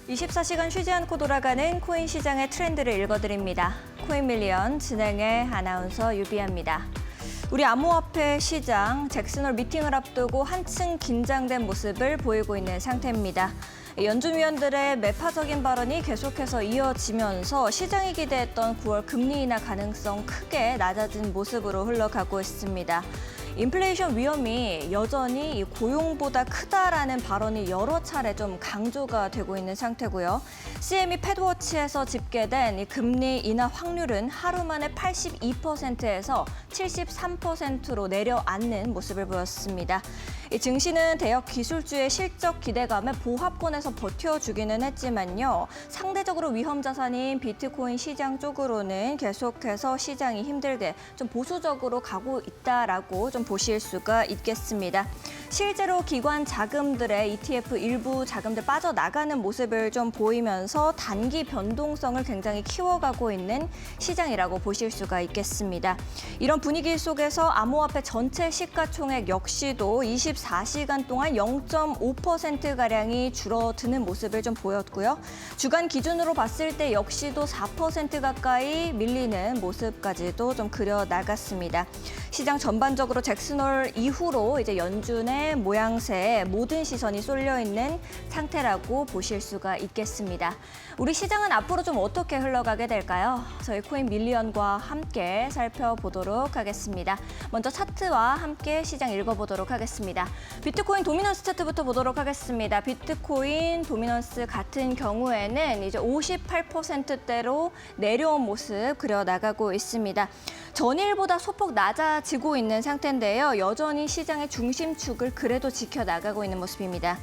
24시간 쉬지 않고 돌아가는 코인 시장의 트렌드를 읽어드립니다. 코인 밀리언 진행의 아나운서 유비아입니다. 우리 암호화폐 시장 잭슨홀 미팅을 앞두고 한층 긴장된 모습을 보이고 있는 상태입니다. 연준위원들의 매파적인 발언이 계속해서 이어지면서 시장이 기대했던 9월 금리 인하 가능성 크게 낮아진 모습으로 흘러가고 있습니다. 인플레이션 위험이 여전히 고용보다 크다라는 발언이 여러 차례 좀 강조가 되고 있는 상태고요. CME 패드워치에서 집계된 이 금리 인하 확률은 하루 만에 82%에서 73%로 내려앉는 모습을 보였습니다. 이 증시는 대역 기술주의 실적 기대감에 보합권에서 버텨주기는 했지만요. 상대적으로 위험 자산인 비트코인 시장 쪽으로는 계속해서 시장이 힘들게 좀 보수적으로 가고 있다라고 좀 보실 수가 있겠습니다. 실제로 기관 자금들의 ETF 일부 자금들 빠져나가는 모습을 좀 보이면서 단기 변동성을 굉장히 키워가고 있는 시장이라고 보실 수가 있겠습니다. 이런 분위기 속에서 암호화폐 전체 시가총액 역시도 24시간 동안 0.5%가량이 줄어드는 모습을 좀 보였고요. 주간 기준으로 봤을 때 역시도 4% 가까이 밀리는 모습까지도 좀 그려나갔습니다. 시장 전반적으로 잭슨홀 이후로 이제 연준의 모양새에 모든 시선이 쏠려 있는 상태라고 보실 수가 있겠습니다. 우리 시장은 앞으로 좀 어떻게 흘러가게 될까요? 저희 코인 밀리언과 함께 살펴보도록 하겠습니다. 먼저 차트와 함께 시장 읽어보도록 하겠습니다. 비트코인 도미넌스 차트부터 보도록 하겠습니다. 비트코인 도미넌스 같은 경우에는 이제 58%대로 내려온 모습 그려나가고 있습니다. 전일보다 소폭 낮아지고 있는 상태인데요. 여전히 시장의 중심축을 그래도 지켜나가고 있는 모습입니다.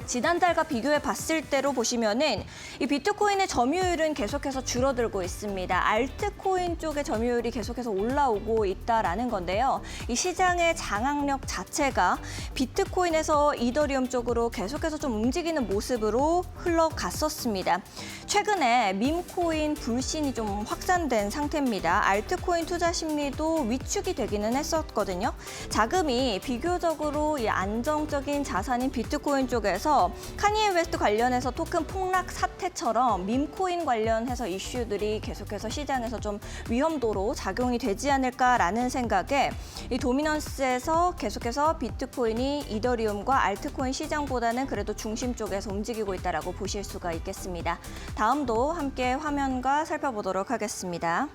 지난달과 비교해 봤을 때로 보시면은 이 비트코인의 점유율은 계속해서 줄어들고 있습니다. 알트코인 쪽의 점유율이 계속해서 올라오고 있다라는 건데요. 이 시장의 장악력 자체가 비트코인에서 이더리움 쪽으로 계속해서 좀 움직이는 모습으로 흘러갔었습니다. 최근에 밈코인 불신이 좀 확산된 상태입니다. 알트코인 투자 심리도 위축이 되기는 했었거든요. 자금이 비교적으로 이 안정적인 자산인 비트코인 쪽에서 카니에 웨스트 관련해서 토큰 폭락 사태처럼 밈코인 관련해서 이슈들이 계속해서 시장에서 좀 위험도로 작용이 되지 않을까라는 생각에 이 도미넌스에서 계속해서 비트코인이 이더리움과 알트코인 시장보다는 그래도 중심 쪽에서 움직이고 있다라고 보실 수가 있겠습니다. 다음도 함께 화면과 살펴보도록 하겠습니다.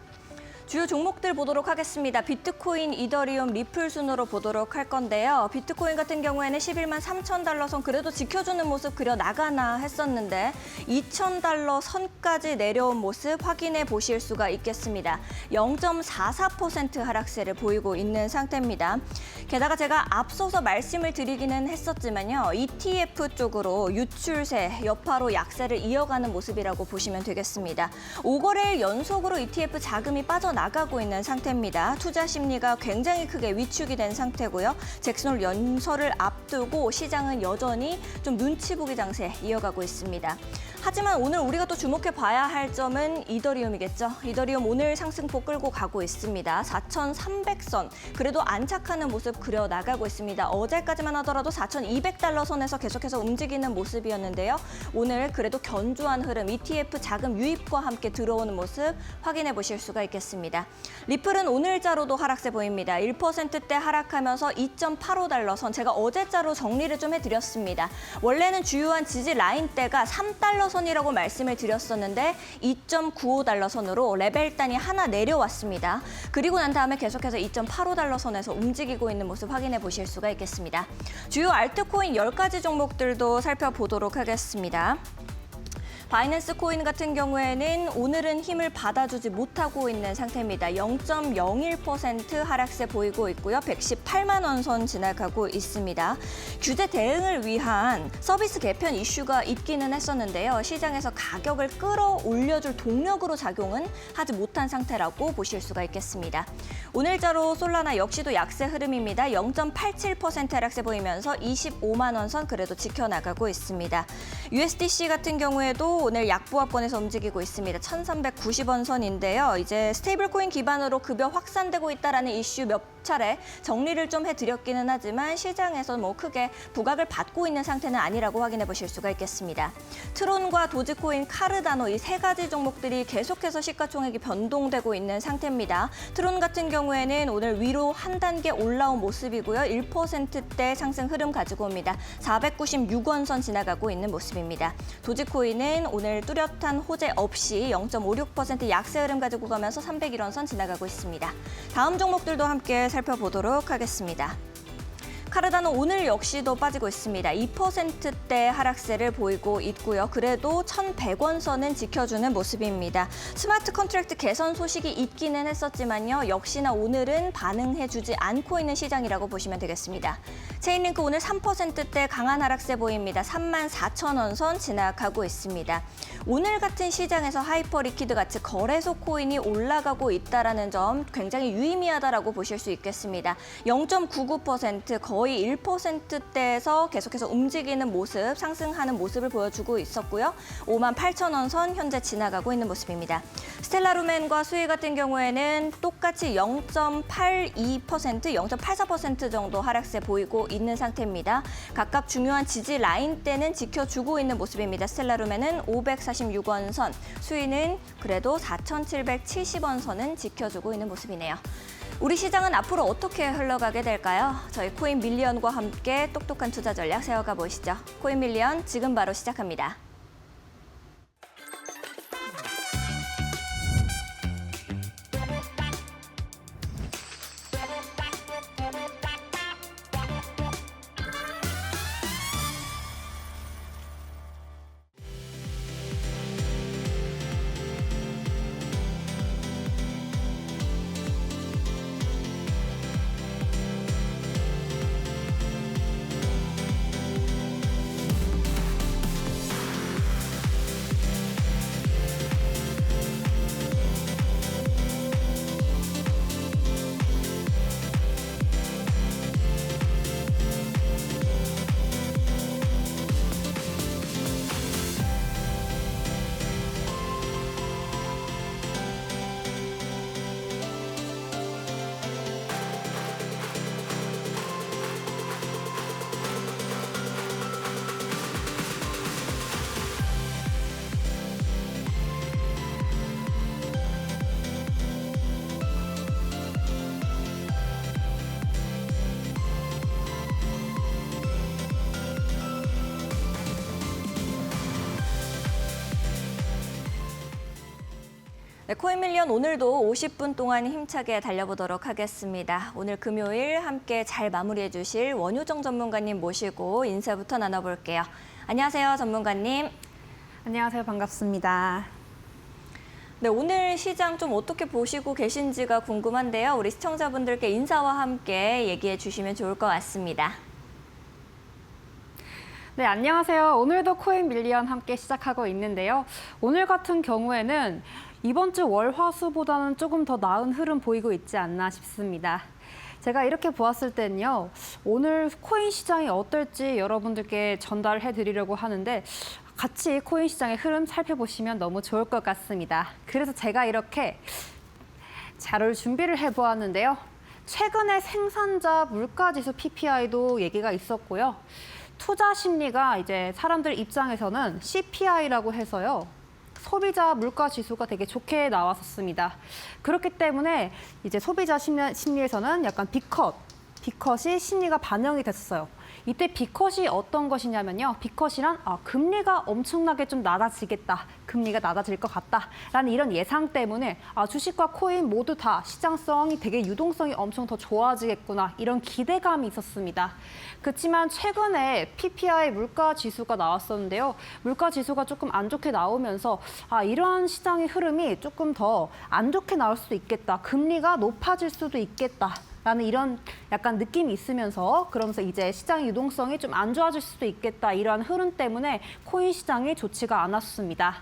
주요 종목들 보도록 하겠습니다. 비트코인, 이더리움, 리플 순으로 보도록 할 건데요. 비트코인 같은 경우에는 11만 3천 달러 선 그래도 지켜주는 모습 그려나가나 했었는데 2천 달러 선까지 내려온 모습 확인해 보실 수가 있겠습니다. 0.44% 하락세를 보이고 있는 상태입니다. 게다가 제가 앞서서 말씀을 드리기는 했었지만요. ETF 쪽으로 유출세, 여파로 약세를 이어가는 모습이라고 보시면 되겠습니다. 5거래일 연속으로 ETF 자금이 빠져나가고 있는 상태입니다. 투자 심리가 굉장히 크게 위축이 된 상태고요. 잭슨홀 연설을 앞두고 시장은 여전히 좀 눈치 보기 장세 이어가고 있습니다. 하지만 오늘 우리가 또 주목해 봐야 할 점은 이더리움이겠죠. 이더리움 오늘 상승폭 끌고 가고 있습니다. 4,300선, 그래도 안착하는 모습 그려나가고 있습니다. 어제까지만 하더라도 4,200달러 선에서 계속해서 움직이는 모습이었는데요. 오늘 그래도 견조한 흐름, ETF 자금 유입과 함께 들어오는 모습 확인해 보실 수가 있겠습니다. 리플은 오늘자로도 하락세 보입니다. 1%대 하락하면서 2.85달러 선, 제가 어제자로 정리를 좀 해드렸습니다. 원래는 주요한 지지 라인대가 3달러 선이라고 말씀을 드렸었는데 2.95달러 선으로 레벨 단위 하나 내려왔습니다. 그리고 난 다음에 계속해서 2.85달러 선에서 움직이고 있는 모습 확인해 보실 수가 있겠습니다. 주요 알트코인 10가지 종목들도 살펴보도록 하겠습니다. 바이낸스 코인 같은 경우에는 오늘은 힘을 받아주지 못하고 있는 상태입니다. 0.01% 하락세 보이고 있고요. 118만 원 선 지나가고 있습니다. 규제 대응을 위한 서비스 개편 이슈가 있기는 했었는데요. 시장에서 가격을 끌어올려줄 동력으로 작용은 하지 못한 상태라고 보실 수가 있겠습니다. 오늘자로 솔라나 역시도 약세 흐름입니다. 0.87% 하락세 보이면서 25만 원 선 그래도 지켜나가고 있습니다. USDC 같은 경우에도 코인도 오늘 약보합권에서 움직이고 있습니다. 1,390원 선인데요. 이제 스테이블 코인 기반으로 급여 확산되고 있다라는 이슈 몇 차례 정리를 좀 해드렸기는 하지만 시장에서 뭐 크게 부각을 받고 있는 상태는 아니라고 확인해 보실 수가 있겠습니다. 트론과 도지코인, 카르다노 이 세 가지 종목들이 계속해서 시가총액이 변동되고 있는 상태입니다. 트론 같은 경우에는 오늘 위로 한 단계 올라온 모습이고요. 1%대 상승 흐름 가지고 옵니다. 496원 선 지나가고 있는 모습입니다. 도지코인은 오늘 뚜렷한 호재 없이 0.56% 약세 흐름 가지고 가면서 301원 선 지나가고 있습니다. 다음 종목들도 함께 살펴보도록 하겠습니다. 카르다노 오늘 역시도 빠지고 있습니다. 2%대 하락세를 보이고 있고요. 그래도 1,100원 선은 지켜주는 모습입니다. 스마트 컨트랙트 개선 소식이 있기는 했었지만요. 역시나 오늘은 반응해주지 않고 있는 시장이라고 보시면 되겠습니다. 체인링크 오늘 3%대 강한 하락세 보입니다. 34,000원 선 지나가고 있습니다. 오늘 같은 시장에서 하이퍼리퀴드 같이 거래소 코인이 올라가고 있다는 점 굉장히 유의미하다라고 보실 수 있겠습니다. 0.99% 거의 1%대에서 계속해서 움직이는 모습, 상승하는 모습을 보여주고 있었고요. 58,000원 선 현재 지나가고 있는 모습입니다. 스텔라루멘과 수이 같은 경우에는 똑같이 0.82%, 0.84% 정도 하락세 보이고 있는 상태입니다. 각각 중요한 지지 라인대는 지켜주고 있는 모습입니다. 스텔라루멘은 546원 선, 수이는 그래도 4,770원 선은 지켜주고 있는 모습이네요. 우리 시장은 앞으로 어떻게 흘러가게 될까요? 저희 코인 밀리언과 함께 똑똑한 투자 전략 세워가 보시죠. 코인 밀리언 지금 바로 시작합니다. 네, 코인 밀리언 오늘도 50분 동안 힘차게 달려보도록 하겠습니다. 오늘 금요일 함께 잘 마무리해 주실 원효정 전문가님 모시고 인사부터 나눠볼게요. 안녕하세요, 전문가님. 안녕하세요, 반갑습니다. 네, 오늘 시장 좀 어떻게 보시고 계신지가 궁금한데요. 우리 시청자분들께 인사와 함께 얘기해 주시면 좋을 것 같습니다. 네, 안녕하세요. 오늘도 코인 밀리언 함께 시작하고 있는데요. 오늘 같은 경우에는 이번 주 월화수보다는 조금 더 나은 흐름 보이고 있지 않나 싶습니다. 제가 이렇게 보았을 때는요, 오늘 코인 시장이 어떨지 여러분들께 전달해 드리려고 하는데 같이 코인 시장의 흐름 살펴보시면 너무 좋을 것 같습니다. 그래서 제가 이렇게 자료를 준비를 해보았는데요. 최근에 생산자 물가지수 PPI도 얘기가 있었고요. 투자 심리가 이제 사람들 입장에서는 CPI라고 해서요. 소비자 물가 지수가 되게 좋게 나왔었습니다. 그렇기 때문에 이제 소비자 심리에서는 약간 B컷이 심리가 반영이 됐어요. 이때 B컷이 어떤 것이냐면요. B컷이란 금리가 엄청나게 좀 낮아지겠다. 금리가 낮아질 것 같다라는 이런 예상 때문에 주식과 코인 모두 다 시장성이 되게 유동성이 엄청 더 좋아지겠구나. 이런 기대감이 있었습니다. 그렇지만 최근에 PPI 물가 지수가 나왔었는데요. 물가 지수가 조금 안 좋게 나오면서 이러한 시장의 흐름이 조금 더 안 좋게 나올 수도 있겠다. 금리가 높아질 수도 있겠다. 라는 이런 약간 느낌이 있으면서 그러면서 이제 시장 유동성이 좀 안 좋아질 수도 있겠다. 이러한 흐름 때문에 코인 시장이 좋지가 않았습니다.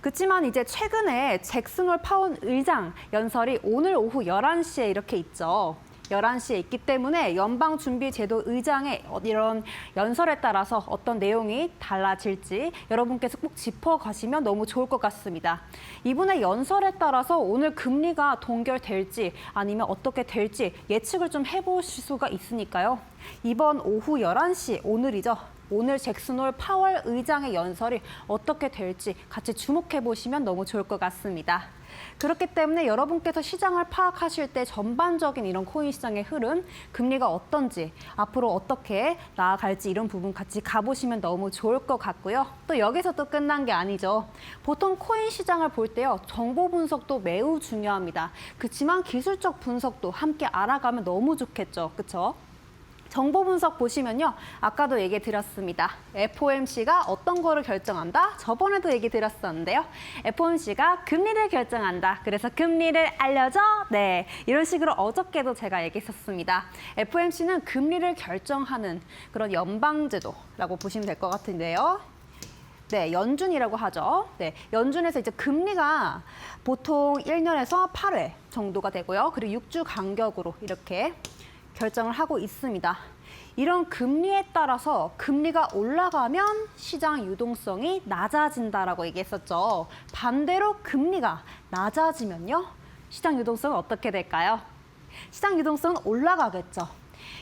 그렇지만 이제 최근에 잭슨홀 파원 의장 연설이 오늘 오후 11시에 이렇게 있죠. 11시에 있기 때문에 연방준비제도 의장의 이런 연설에 따라서 어떤 내용이 달라질지 여러분께서 꼭 짚어가시면 너무 좋을 것 같습니다. 이분의 연설에 따라서 오늘 금리가 동결될지 아니면 어떻게 될지 예측을 좀 해보실 수가 있으니까요. 이번 오후 11시, 오늘이죠. 오늘 잭슨홀 파월 의장의 연설이 어떻게 될지 같이 주목해 보시면 너무 좋을 것 같습니다. 그렇기 때문에 여러분께서 시장을 파악하실 때 전반적인 이런 코인 시장의 흐름, 금리가 어떤지, 앞으로 어떻게 나아갈지 이런 부분 같이 가보시면 너무 좋을 것 같고요. 또 여기서 또 끝난 게 아니죠. 보통 코인 시장을 볼 때요, 정보 분석도 매우 중요합니다. 그렇지만 기술적 분석도 함께 알아가면 너무 좋겠죠. 그렇죠? 정보 분석 보시면요. 아까도 얘기 드렸습니다. FOMC가 어떤 거를 결정한다? 저번에도 얘기 드렸었는데요. FOMC가 금리를 결정한다. 그래서 금리를 알려줘? 네, 이런 식으로 어저께도 제가 얘기했었습니다. FOMC는 금리를 결정하는 그런 연방제도라고 보시면 될 것 같은데요. 네, 연준이라고 하죠. 네, 연준에서 이제 금리가 보통 1년에서 8회 정도가 되고요. 그리고 6주 간격으로 이렇게 결정을 하고 있습니다. 이런 금리에 따라서 금리가 올라가면 시장 유동성이 낮아진다라고 얘기했었죠. 반대로 금리가 낮아지면요. 시장 유동성은 어떻게 될까요? 시장 유동성은 올라가겠죠.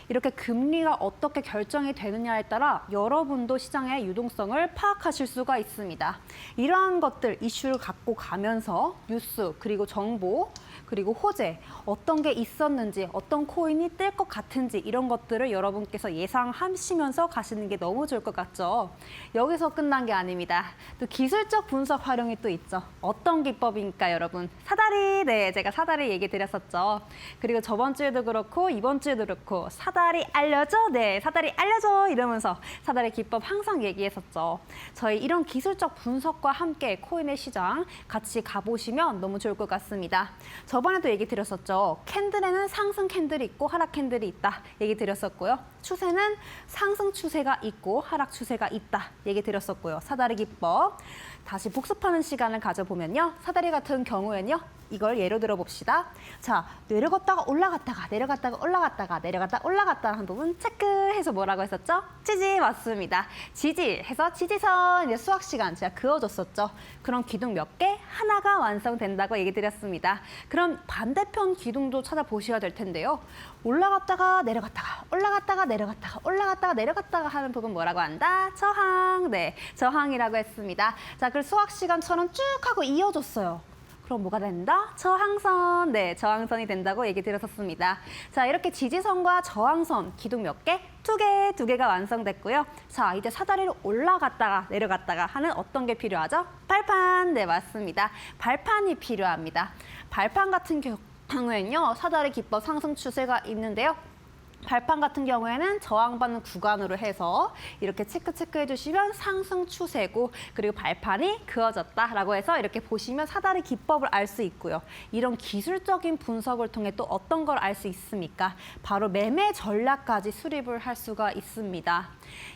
이렇게 금리가 어떻게 결정이 되느냐에 따라 여러분도 시장의 유동성을 파악하실 수가 있습니다. 이러한 것들, 이슈를 갖고 가면서 뉴스, 그리고 정보, 그리고 호재, 어떤 게 있었는지, 어떤 코인이 뜰 것 같은지 이런 것들을 여러분께서 예상하시면서 가시는 게 너무 좋을 것 같죠. 여기서 끝난 게 아닙니다. 또 기술적 분석 활용이 또 있죠. 어떤 기법입니까, 여러분? 사다리, 네, 제가 사다리 얘기 드렸었죠. 그리고 저번 주에도 그렇고 이번 주에도 그렇고 사다리 알려줘? 네, 사다리 알려줘! 이러면서 사다리 기법 항상 얘기했었죠. 저희 이런 기술적 분석과 함께 코인의 시장 같이 가보시면 너무 좋을 것 같습니다. 저번에도 얘기 드렸었죠. 캔들에는 상승 캔들이 있고 하락 캔들이 있다 얘기 드렸었고요. 추세는 상승 추세가 있고 하락 추세가 있다 얘기 드렸었고요. 사다리 기법 다시 복습하는 시간을 가져보면요. 사다리 같은 경우에는요. 이걸 예로 들어 봅시다. 자, 내려갔다가 올라갔다가 내려갔다가 올라갔다가 내려갔다 올라갔다 하는 부분 체크해서 뭐라고 했었죠? 지지 맞습니다. 지지해서 지지선 이제 수학 시간 제가 그어줬었죠. 그런 기둥 몇 개? 하나가 완성된다고 얘기 드렸습니다. 그럼 반대편 기둥도 찾아보셔야 될 텐데요. 올라갔다가 내려갔다가 올라갔다가 내려갔다가 올라갔다가 내려갔다가 하는 부분 뭐라고 한다? 저항. 네, 저항이라고 했습니다. 자, 그 수학 시간처럼 쭉 하고 이어줬어요. 그럼 뭐가 된다? 저항선. 네, 저항선이 된다고 얘기 드렸었습니다. 자, 이렇게 지지선과 저항선 기둥 몇 개? 두 개가 완성됐고요. 자, 이제 사다리로 올라갔다가 내려갔다가 하는 어떤 게 필요하죠? 발판. 네, 맞습니다. 발판이 필요합니다. 발판 같은 경우에는요, 사다리 기법 상승 추세가 있는데요. 발판 같은 경우에는 저항받는 구간으로 해서 이렇게 체크해 주시면 상승 추세고 그리고 발판이 그어졌다라고 해서 이렇게 보시면 사다리 기법을 알 수 있고요. 이런 기술적인 분석을 통해 또 어떤 걸 알 수 있습니까? 바로 매매 전략까지 수립을 할 수가 있습니다.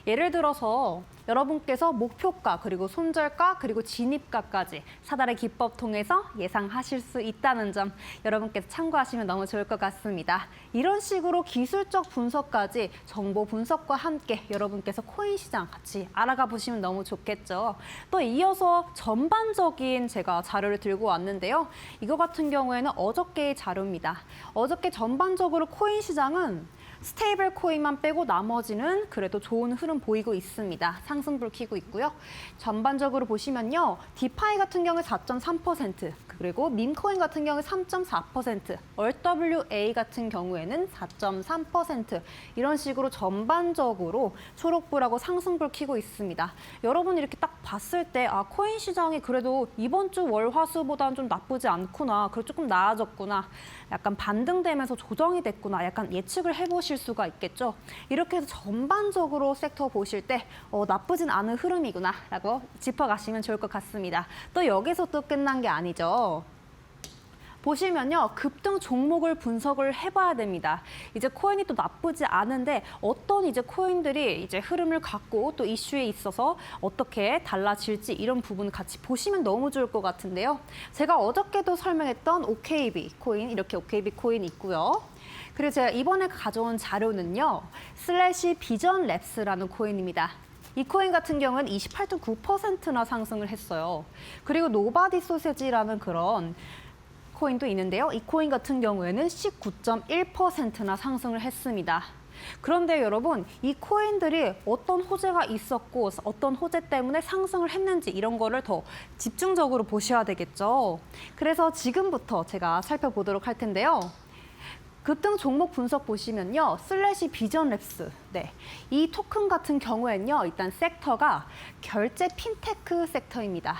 예를 들어서 여러분께서 목표가 그리고 손절가 그리고 진입가까지 사다리 기법 통해서 예상하실 수 있다는 점 여러분께서 참고하시면 너무 좋을 것 같습니다. 이런 식으로 기술적 분석까지 정보 분석과 함께 여러분께서 코인 시장 같이 알아가 보시면 너무 좋겠죠. 또 이어서 전반적인 제가 자료를 들고 왔는데요. 이거 같은 경우에는 어저께의 자료입니다. 어저께 전반적으로 코인 시장은 스테이블 코인만 빼고 나머지는 그래도 좋은 흐름 보이고 있습니다. 상승불 켜고 있고요. 전반적으로 보시면요. 디파이 같은 경우에 4.3%, 그리고 밈코인 같은 경우에 3.4%, RWA 같은 경우에는 4.3% 이런 식으로 전반적으로 초록불하고 상승불 켜고 있습니다. 여러분 이렇게 딱 봤을 때 아, 코인 시장이 그래도 이번 주 월화수보다는 좀 나쁘지 않구나. 그리고 조금 나아졌구나. 약간 반등되면서 조정이 됐구나. 약간 예측을 해보실 수가 있겠죠. 이렇게 해서 전반적으로 섹터 보실 때 나쁘진 않은 흐름이구나 라고 짚어가시면 좋을 것 같습니다. 또 여기서 또 끝난 게 아니죠. 보시면요. 급등 종목을 분석을 해봐야 됩니다. 이제 코인이 또 나쁘지 않은데 어떤 이제 코인들이 이제 흐름을 갖고 또 이슈에 있어서 어떻게 달라질지 이런 부분 같이 보시면 너무 좋을 것 같은데요. 제가 어저께도 설명했던 OKB 코인, 이렇게 OKB 코인 있고요. 그리고 제가 이번에 가져온 자료는요. 슬래시 비전 랩스라는 코인입니다. 이 코인 같은 경우는 28.9%나 상승을 했어요. 그리고 노바디 소세지라는 그런 코인도 있는데요. 이 코인 같은 경우에는 19.1%나 상승을 했습니다. 그런데 여러분, 이 코인들이 어떤 호재가 있었고 어떤 호재 때문에 상승을 했는지 이런 거를 더 집중적으로 보셔야 되겠죠. 그래서 지금부터 제가 살펴보도록 할 텐데요. 급등 종목 분석 보시면요. 슬래시 비전 랩스. 네. 이 토큰 같은 경우에는요. 일단 섹터가 결제 핀테크 섹터입니다.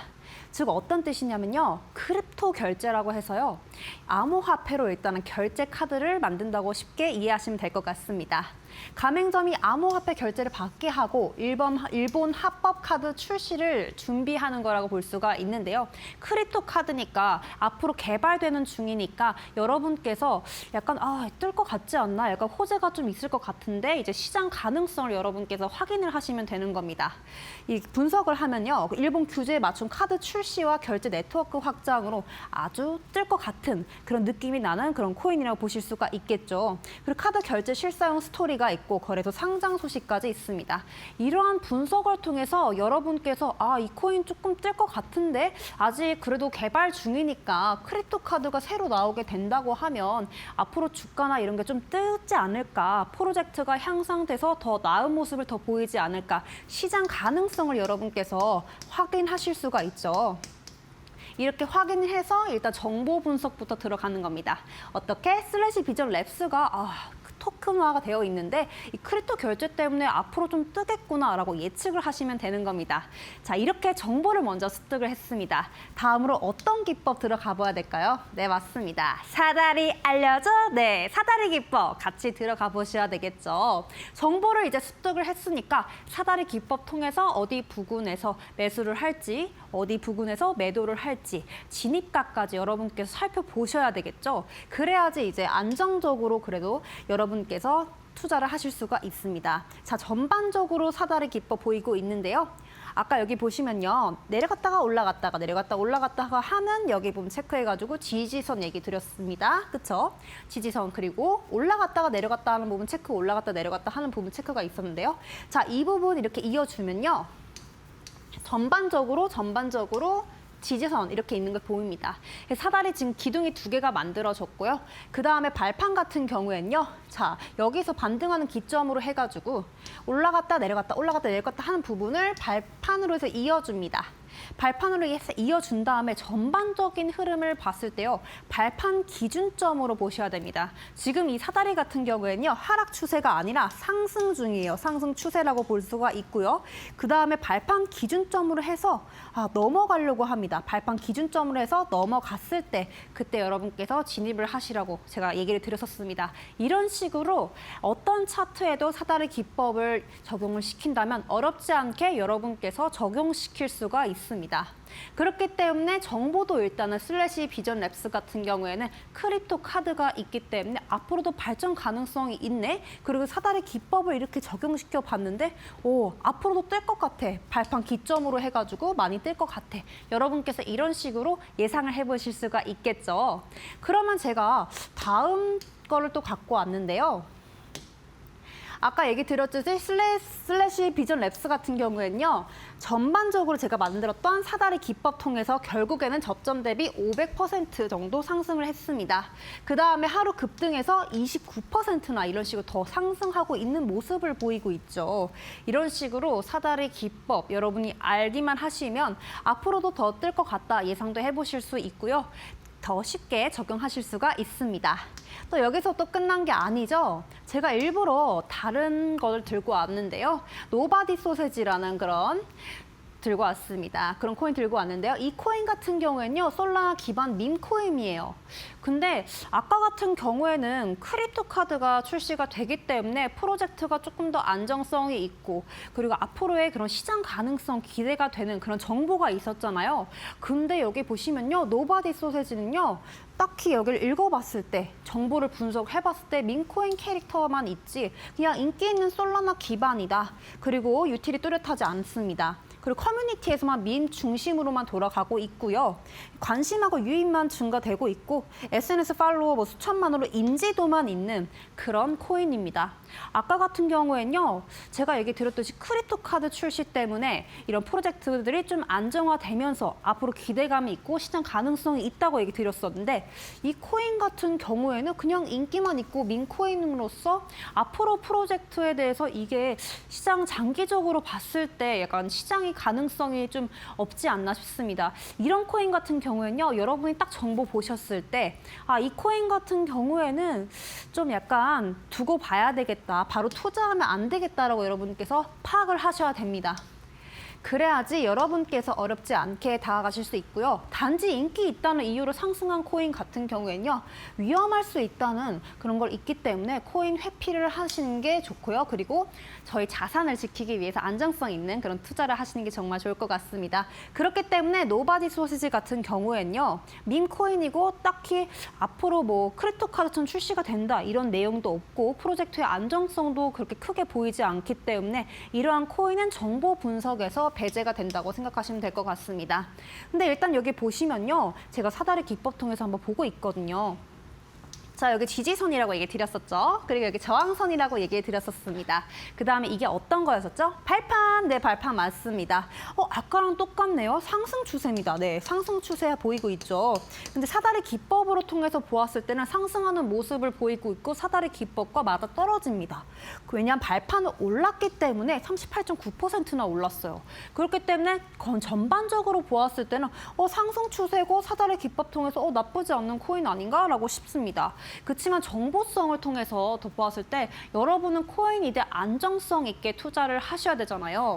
즉 어떤 뜻이냐면요. 크립토 결제라고 해서요. 암호화폐로 일단은 결제 카드를 만든다고 쉽게 이해하시면 될 것 같습니다. 가맹점이 암호화폐 결제를 받게 하고 일본 합법 카드 출시를 준비하는 거라고 볼 수가 있는데요. 크립토 카드니까 앞으로 개발되는 중이니까 여러분께서 약간 뜰 것 같지 않나? 약간 호재가 좀 있을 것 같은데 이제 시장 가능성을 여러분께서 확인을 하시면 되는 겁니다. 이 분석을 하면요. 일본 규제에 맞춘 카드 출시와 결제 네트워크 확장으로 아주 뜰 것 같은 그런 느낌이 나는 그런 코인이라고 보실 수가 있겠죠. 그리고 카드 결제 실사용 스토리가 있고 거래소 상장 소식까지 있습니다. 이러한 분석을 통해서 여러분께서 이 코인 조금 뜰 것 같은데 아직 그래도 개발 중이니까 크립토 카드가 새로 나오게 된다고 하면 앞으로 주가나 이런 게 좀 뜨지 않을까, 프로젝트가 향상돼서 더 나은 모습을 더 보이지 않을까, 시장 가능성을 여러분께서 확인하실 수가 있죠. 이렇게 확인을 해서 일단 정보 분석부터 들어가는 겁니다. 어떻게? 슬래시 비전 랩스가 토큰화가 되어 있는데 이 크립토 결제 때문에 앞으로 좀 뜨겠구나라고 예측을 하시면 되는 겁니다. 자, 이렇게 정보를 먼저 습득을 했습니다. 다음으로 어떤 기법 들어가 봐야 될까요? 네, 맞습니다. 사다리 알려줘? 네, 사다리 기법 같이 들어가 보셔야 되겠죠. 정보를 이제 습득을 했으니까 사다리 기법 통해서 어디 부근에서 매수를 할지, 어디 부근에서 매도를 할지, 진입가까지 여러분께서 살펴보셔야 되겠죠. 그래야지 이제 안정적으로 그래도 여러분께서 투자를 하실 수가 있습니다. 자, 전반적으로 사다리 기법 보이고 있는데요. 아까 여기 보시면요. 내려갔다가 올라갔다가 내려갔다 올라갔다가 하는 여기 보면 체크해가지고 지지선 얘기 드렸습니다. 그쵸? 지지선 그리고 올라갔다가 내려갔다 하는 부분 체크, 올라갔다 내려갔다 하는 부분 체크가 있었는데요. 자, 이 부분 이렇게 이어주면요. 전반적으로 지지선 이렇게 있는 걸 보입니다. 사다리 지금 기둥이 2개가 만들어졌고요. 그 다음에 발판 같은 경우에는요. 자, 여기서 반등하는 기점으로 해가지고 올라갔다 내려갔다 올라갔다 내려갔다 하는 부분을 발판으로 해서 이어줍니다. 발판으로 해서 이어준 다음에 전반적인 흐름을 봤을 때요. 발판 기준점으로 보셔야 됩니다. 지금 이 사다리 같은 경우에는요. 하락 추세가 아니라 상승 중이에요. 상승 추세라고 볼 수가 있고요. 그 다음에 발판 기준점으로 해서 넘어가려고 합니다. 발판 기준점으로 해서 넘어갔을 때 그때 여러분께서 진입을 하시라고 제가 얘기를 드렸었습니다. 이런 식으로 어떤 차트에도 사다리 기법을 적용을 시킨다면 어렵지 않게 여러분께서 적용시킬 수가 있습니다. 그렇기 때문에 정보도 일단은 슬래시 비전 랩스 같은 경우에는 크립토 카드가 있기 때문에 앞으로도 발전 가능성이 있네. 그리고 사다리 기법을 이렇게 적용시켜 봤는데 앞으로도 뜰 것 같아. 발판 기점으로 해가지고 많이 뜰 것 같아. 여러분께서 이런 식으로 예상을 해보실 수가 있겠죠. 그러면 제가 다음 거를 또 갖고 왔는데요. 아까 얘기 드렸듯이 슬래시 비전 랩스 같은 경우에는요. 전반적으로 제가 만들었던 사다리 기법 통해서 결국에는 저점 대비 500% 정도 상승을 했습니다. 그 다음에 하루 급등해서 29%나 이런 식으로 더 상승하고 있는 모습을 보이고 있죠. 이런 식으로 사다리 기법 여러분이 알기만 하시면 앞으로도 더 뜰 것 같다 예상도 해보실 수 있고요. 더 쉽게 적용하실 수가 있습니다. 또 여기서 또 끝난 게 아니죠. 제가 일부러 다른 걸 들고 왔는데요. 노바디 소세지라는 그런 들고 왔습니다. 그런 코인 들고 왔는데요. 이 코인 같은 경우에는요. 솔라나 기반 밈 코인이에요. 근데 아까 같은 경우에는 크립토 카드가 출시가 되기 때문에 프로젝트가 조금 더 안정성이 있고 그리고 앞으로의 그런 시장 가능성 기대가 되는 그런 정보가 있었잖아요. 근데 여기 보시면요. 노바디 소세지는요. 딱히 여기를 읽어봤을 때 정보를 분석해봤을 때 밈코인 캐릭터만 있지 그냥 인기 있는 솔라나 기반이다. 그리고 유틸이 뚜렷하지 않습니다. 그리고 커뮤니티에서만 밈 중심으로만 돌아가고 있고요. 관심하고 유입만 증가되고 있고 SNS 팔로워 뭐 수천만으로 인지도만 있는 그런 코인입니다. 아까 같은 경우엔요, 제가 얘기 드렸듯이 크립토 카드 출시 때문에 이런 프로젝트들이 좀 안정화되면서 앞으로 기대감이 있고 시장 가능성이 있다고 얘기 드렸었는데, 이 코인 같은 경우에는 그냥 인기만 있고 민코인으로서 앞으로 프로젝트에 대해서 이게 시장 장기적으로 봤을 때 약간 시장이 가능성이 좀 없지 않나 싶습니다. 이런 코인 같은 경우에는요, 여러분이 딱 정보 보셨을 때, 아, 이 코인 같은 경우에는 좀 약간 두고 봐야 되겠다, 바로 투자하면 안 되겠다라고 여러분께서 파악을 하셔야 됩니다. 그래야지 여러분께서 어렵지 않게 다가가실 수 있고요. 단지 인기 있다는 이유로 상승한 코인 같은 경우에는요, 위험할 수 있다는 그런 걸 있기 때문에 코인 회피를 하시는 게 좋고요. 그리고 저희 자산을 지키기 위해서 안정성 있는 그런 투자를 하시는 게 정말 좋을 것 같습니다. 그렇기 때문에 노바디 소시지 같은 경우에는요, 밈 코인이고 딱히 앞으로 뭐 크립토 카드처럼 출시가 된다 이런 내용도 없고 프로젝트의 안정성도 그렇게 크게 보이지 않기 때문에 이러한 코인은 정보 분석에서 배제가 된다고 생각하시면 될 것 같습니다. 근데 일단 여기 보시면요, 제가 사다리 기법 통해서 한번 보고 있거든요. 자, 여기 지지선이라고 얘기 드렸었죠. 그리고 여기 저항선이라고 얘기해 드렸었습니다. 그 다음에 이게 어떤 거였었죠? 발판. 네, 발판 맞습니다. 아까랑 똑같네요. 상승 추세입니다. 네, 상승 추세 보이고 있죠. 근데 사다리 기법으로 통해서 보았을 때는 상승하는 모습을 보이고 있고 사다리 기법과 맞아 떨어집니다. 왜냐하면 발판은 올랐기 때문에 38.9%나 올랐어요. 그렇기 때문에 전반적으로 보았을 때는 상승 추세고 사다리 기법 통해서 나쁘지 않는 코인 아닌가라고 싶습니다. 그렇지만 정보성을 통해서 더 보았을 때 여러분은 코인에 대해 안정성 있게 투자를 하셔야 되잖아요.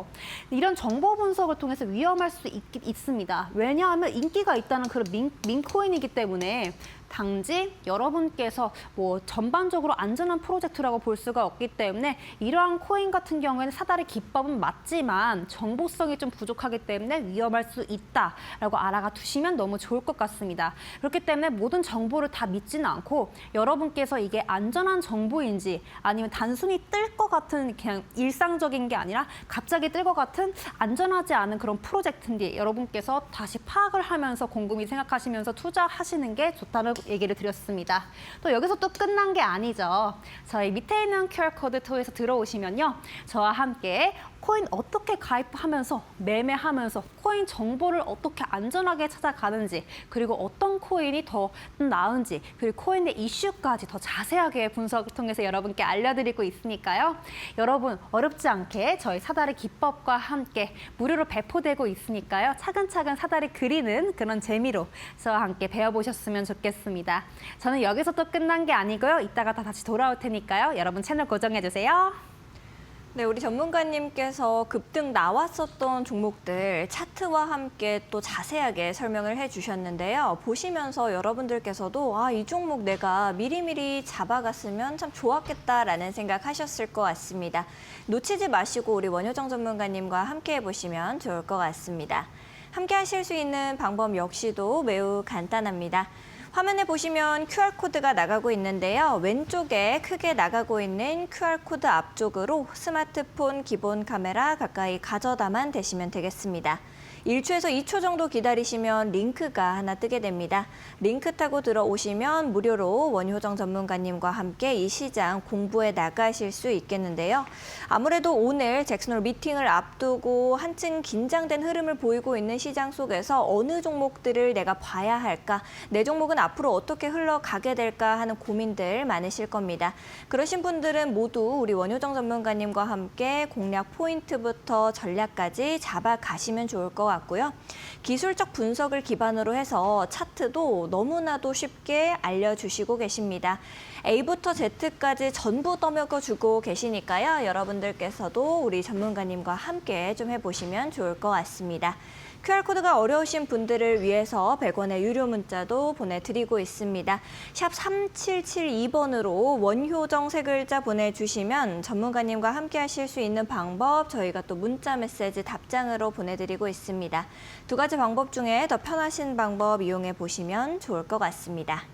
이런 정보 분석을 통해서 위험할 수 있습니다. 왜냐하면 인기가 있다는 그런 민코인이기 때문에 단지 여러분께서 뭐 전반적으로 안전한 프로젝트라고 볼 수가 없기 때문에 이러한 코인 같은 경우에는 사다리 기법은 맞지만 정보성이 좀 부족하기 때문에 위험할 수 있다라고 알아가 두시면 너무 좋을 것 같습니다. 그렇기 때문에 모든 정보를 다 믿지는 않고 여러분께서 이게 안전한 정보인지 아니면 단순히 뜰 것 같은 그냥 일상적인 게 아니라 갑자기 뜰 것 같은 안전하지 않은 그런 프로젝트인지 여러분께서 다시 파악을 하면서 곰곰이 생각하시면서 투자하시는 게 좋다는 얘기를 드렸습니다. 또 여기서 또 끝난 게 아니죠. 저희 밑에 있는 QR코드 통해서 들어오시면요, 저와 함께 코인 어떻게 가입하면서 매매하면서 코인 정보를 어떻게 안전하게 찾아가는지, 그리고 어떤 코인이 더 나은지, 그리고 코인의 이슈까지 더 자세하게 분석을 통해서 여러분께 알려드리고 있으니까요. 여러분 어렵지 않게 저희 사다리 기법과 함께 무료로 배포되고 있으니까요. 차근차근 사다리 그리는 그런 재미로 저와 함께 배워보셨으면 좋겠습니다. 저는 여기서 또 끝난 게 아니고요. 이따가 다시 돌아올 테니까요. 여러분 채널 고정해주세요. 네, 우리 전문가님께서 급등 나왔었던 종목들 차트와 함께 또 자세하게 설명을 해주셨는데요. 보시면서 여러분들께서도 이 종목 내가 미리미리 잡아갔으면 참 좋았겠다라는 생각하셨을 것 같습니다. 놓치지 마시고 우리 원효정 전문가님과 함께 해보시면 좋을 것 같습니다. 함께 하실 수 있는 방법 역시도 매우 간단합니다. 화면에 보시면 QR코드가 나가고 있는데요. 왼쪽에 크게 나가고 있는 QR코드 앞쪽으로 스마트폰 기본 카메라 가까이 가져다만 대시면 되겠습니다. 1초에서 2초 정도 기다리시면 링크가 하나 뜨게 됩니다. 링크 타고 들어오시면 무료로 원효정 전문가님과 함께 이 시장 공부해 나가실 수 있겠는데요. 아무래도 오늘 잭슨홀 미팅을 앞두고 한층 긴장된 흐름을 보이고 있는 시장 속에서 어느 종목들을 내가 봐야 할까, 내 종목은 앞으로 어떻게 흘러가게 될까 하는 고민들 많으실 겁니다. 그러신 분들은 모두 우리 원효정 전문가님과 함께 공략 포인트부터 전략까지 잡아가시면 좋을 것 같고요. 기술적 분석을 기반으로 해서 차트도 너무나도 쉽게 알려주시고 계십니다. A부터 Z까지 전부 떠먹여주고 계시니까요. 여러분들께서도 우리 전문가님과 함께 좀 해보시면 좋을 것 같습니다. QR코드가 어려우신 분들을 위해서 100원의 유료 문자도 보내드리고 있습니다. 샵 3772번으로 원효정 세 글자 보내주시면 전문가님과 함께 하실 수 있는 방법 저희가 또 문자 메시지 답장으로 보내드리고 있습니다. 두 가지 방법 중에 더 편하신 방법 이용해 보시면 좋을 것 같습니다.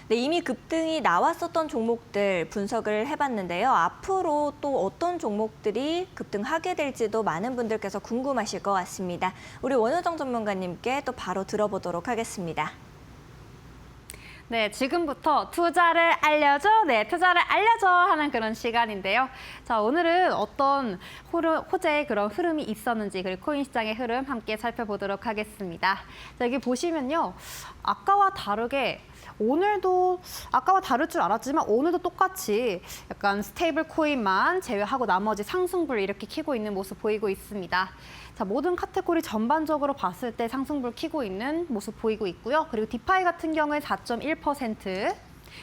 네, 이미 급등이 나왔었던 종목들 분석을 해봤는데요. 앞으로 또 어떤 종목들이 급등하게 될지도 많은 분들께서 궁금하실 것 같습니다. 우리 원효정 전문가님께 또 바로 들어보도록 하겠습니다. 네, 지금부터 투자를 알려줘, 투자를 알려줘 하는 그런 시간인데요. 자, 오늘은 어떤 호재의 그런 흐름이 있었는지, 그리고 코인 시장의 흐름 함께 살펴보도록 하겠습니다. 자, 여기 보시면요. 아까와 다르게 오늘도 아까와 다를 줄 알았지만 오늘도 똑같이 약간 스테이블 코인만 제외하고 나머지 상승불 이렇게 켜고 있는 모습 보이고 있습니다. 자, 모든 카테고리 전반적으로 봤을 때 상승불 켜고 있는 모습 보이고 있고요. 그리고 디파이 같은 경우에 4.1%,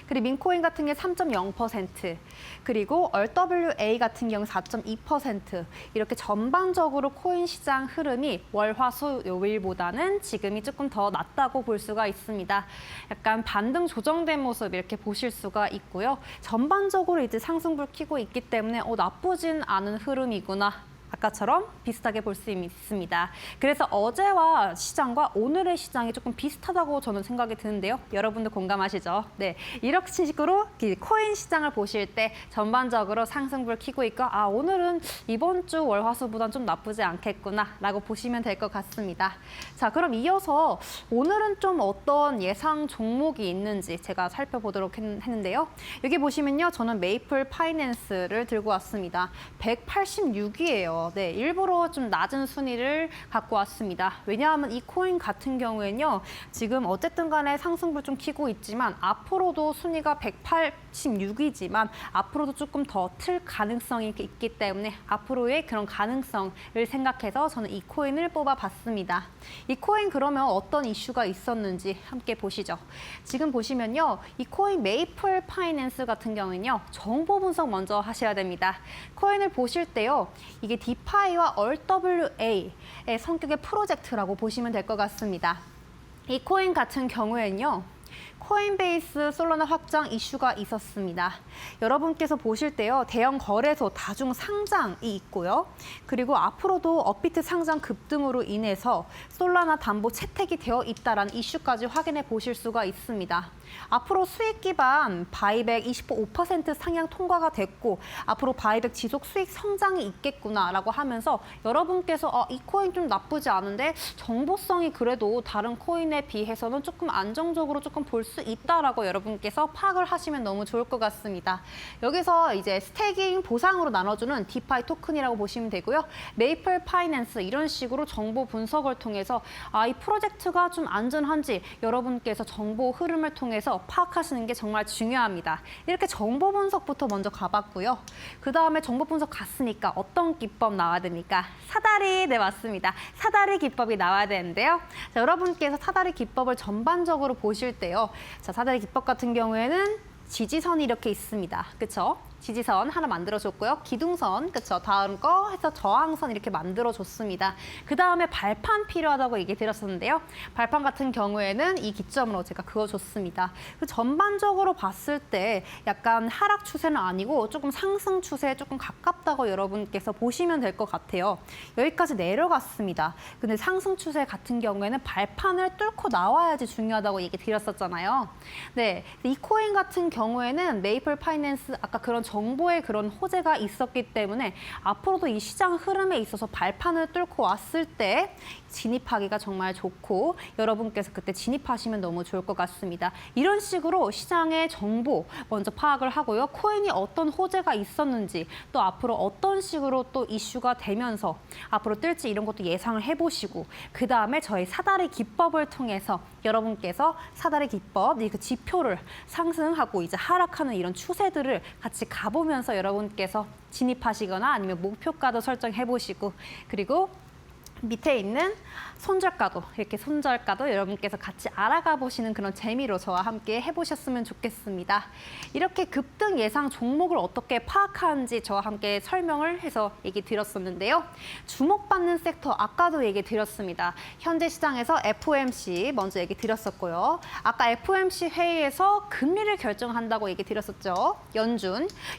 그리고 민코인 같은 게 3.0%, 그리고 RWA 같은 경우 4.2% 이렇게 전반적으로 코인 시장 흐름이 월, 화, 수, 요일보다는 지금이 조금 더 낮다고 볼 수가 있습니다. 약간 반등 조정된 모습 이렇게 보실 수가 있고요. 전반적으로 이제 상승불 켜고 있기 때문에 나쁘진 않은 흐름이구나. 아까처럼 비슷하게 볼 수 있습니다. 그래서 어제와 시장과 오늘의 시장이 조금 비슷하다고 저는 생각이 드는데요. 여러분들 공감하시죠? 네, 이렇게 식으로 코인 시장을 보실 때 전반적으로 상승불 켜고 있고 오늘은 이번 주 월화수보단 좀 나쁘지 않겠구나라고 보시면 될 것 같습니다. 자, 그럼 이어서 오늘은 좀 어떤 예상 종목이 있는지 제가 살펴보도록 했는데요. 여기 보시면요. 저는 메이플 파이낸스를 들고 왔습니다. 186이에요. 네, 일부러 좀 낮은 순위를 갖고 왔습니다. 왜냐하면 이 코인 같은 경우에는요, 지금 어쨌든 간에 상승불 좀 켜고 있지만 앞으로도 순위가 186이지만 앞으로도 조금 더 틀 가능성이 있기 때문에 앞으로의 그런 가능성을 생각해서 저는 이 코인을 뽑아봤습니다. 이 코인 그러면 어떤 이슈가 있었는지 함께 보시죠. 지금 보시면요, 이 코인 메이플 파이낸스 같은 경우는요, 정보 분석 먼저 하셔야 됩니다. 코인을 보실 때요, 이게 디파이와 RWA의 성격의 프로젝트라고 보시면 될 것 같습니다. 이 코인 같은 경우에는요, 코인베이스 솔라나 확장 이슈가 있었습니다. 여러분께서 보실 때요, 대형 거래소 다중 상장이 있고요. 그리고 앞으로도 업비트 상장 급등으로 인해서 솔라나 담보 채택이 되어 있다라는 이슈까지 확인해 보실 수가 있습니다. 앞으로 수익 기반 바이백 25% 상향 통과가 됐고 앞으로 바이백 지속 수익 성장이 있겠구나라고 하면서 여러분께서 이 코인 좀 나쁘지 않은데 정보성이 그래도 다른 코인에 비해서는 조금 안정적으로 조금 볼 수 있다라고 여러분께서 파악을 하시면 너무 좋을 것 같습니다. 여기서 이제 스테이킹 보상으로 나눠주는 디파이 토큰이라고 보시면 되고요. 메이플 파이낸스 이런 식으로 정보 분석을 통해서 이 프로젝트가 좀 안전한지 여러분께서 정보 흐름을 통해서 파악하시는 게 정말 중요합니다. 이렇게 정보 분석부터 먼저 가봤고요. 그 다음에 정보 분석 갔으니까 어떤 기법 나와야 됩니까? 사다리, 네 맞습니다. 사다리 기법이 나와야 되는데요. 자, 여러분께서 사다리 기법을 전반적으로 보실 때요. 자, 사다리 기법 같은 경우에는 지지선이 이렇게 있습니다. 그렇죠? 지지선 하나 만들어줬고요. 기둥선, 그쵸? 다음 거 해서 저항선 이렇게 만들어줬습니다. 그 다음에 발판 필요하다고 얘기 드렸었는데요. 발판 같은 경우에는 이 기점으로 제가 그어줬습니다. 그 전반적으로 봤을 때 약간 하락 추세는 아니고 조금 상승 추세에 조금 가깝다고 여러분께서 보시면 될 것 같아요. 여기까지 내려갔습니다. 근데 상승 추세 같은 경우에는 발판을 뚫고 나와야지 중요하다고 얘기 드렸었잖아요. 네, 이 코인 같은 경우에는 메이플 파이낸스 아까 그런 정보의 그런 호재가 있었기 때문에 앞으로도 이 시장 흐름에 있어서 발판을 뚫고 왔을 때 진입하기가 정말 좋고 여러분께서 그때 진입하시면 너무 좋을 것 같습니다. 이런 식으로 시장의 정보 먼저 파악을 하고요. 코인이 어떤 호재가 있었는지 또 앞으로 어떤 식으로 또 이슈가 되면서 앞으로 뜰지 이런 것도 예상을 해보시고 그 다음에 저희 사다리 기법을 통해서 여러분께서 사다리 기법, 그 지표를 상승하고 이제 하락하는 이런 추세들을 같이 가보면서 여러분께서 진입하시거나 아니면 목표가도 설정해 보시고 그리고 밑에 있는 손절가도 이렇게 손절가도 여러분께서 같이 알아가 보시는 그런 재미로 저와 함께 해보셨으면 좋겠습니다. 이렇게 급등 예상 종목을 어떻게 파악하는지 저와 함께 설명을 해서 얘기 드렸었는데요. 주목받는 섹터 아까도 얘기 드렸습니다. 현재 시장에서 FOMC 먼저 얘기 드렸었고요. 아까 FOMC 회의에서 금리를 결정한다고 얘기 드렸었죠.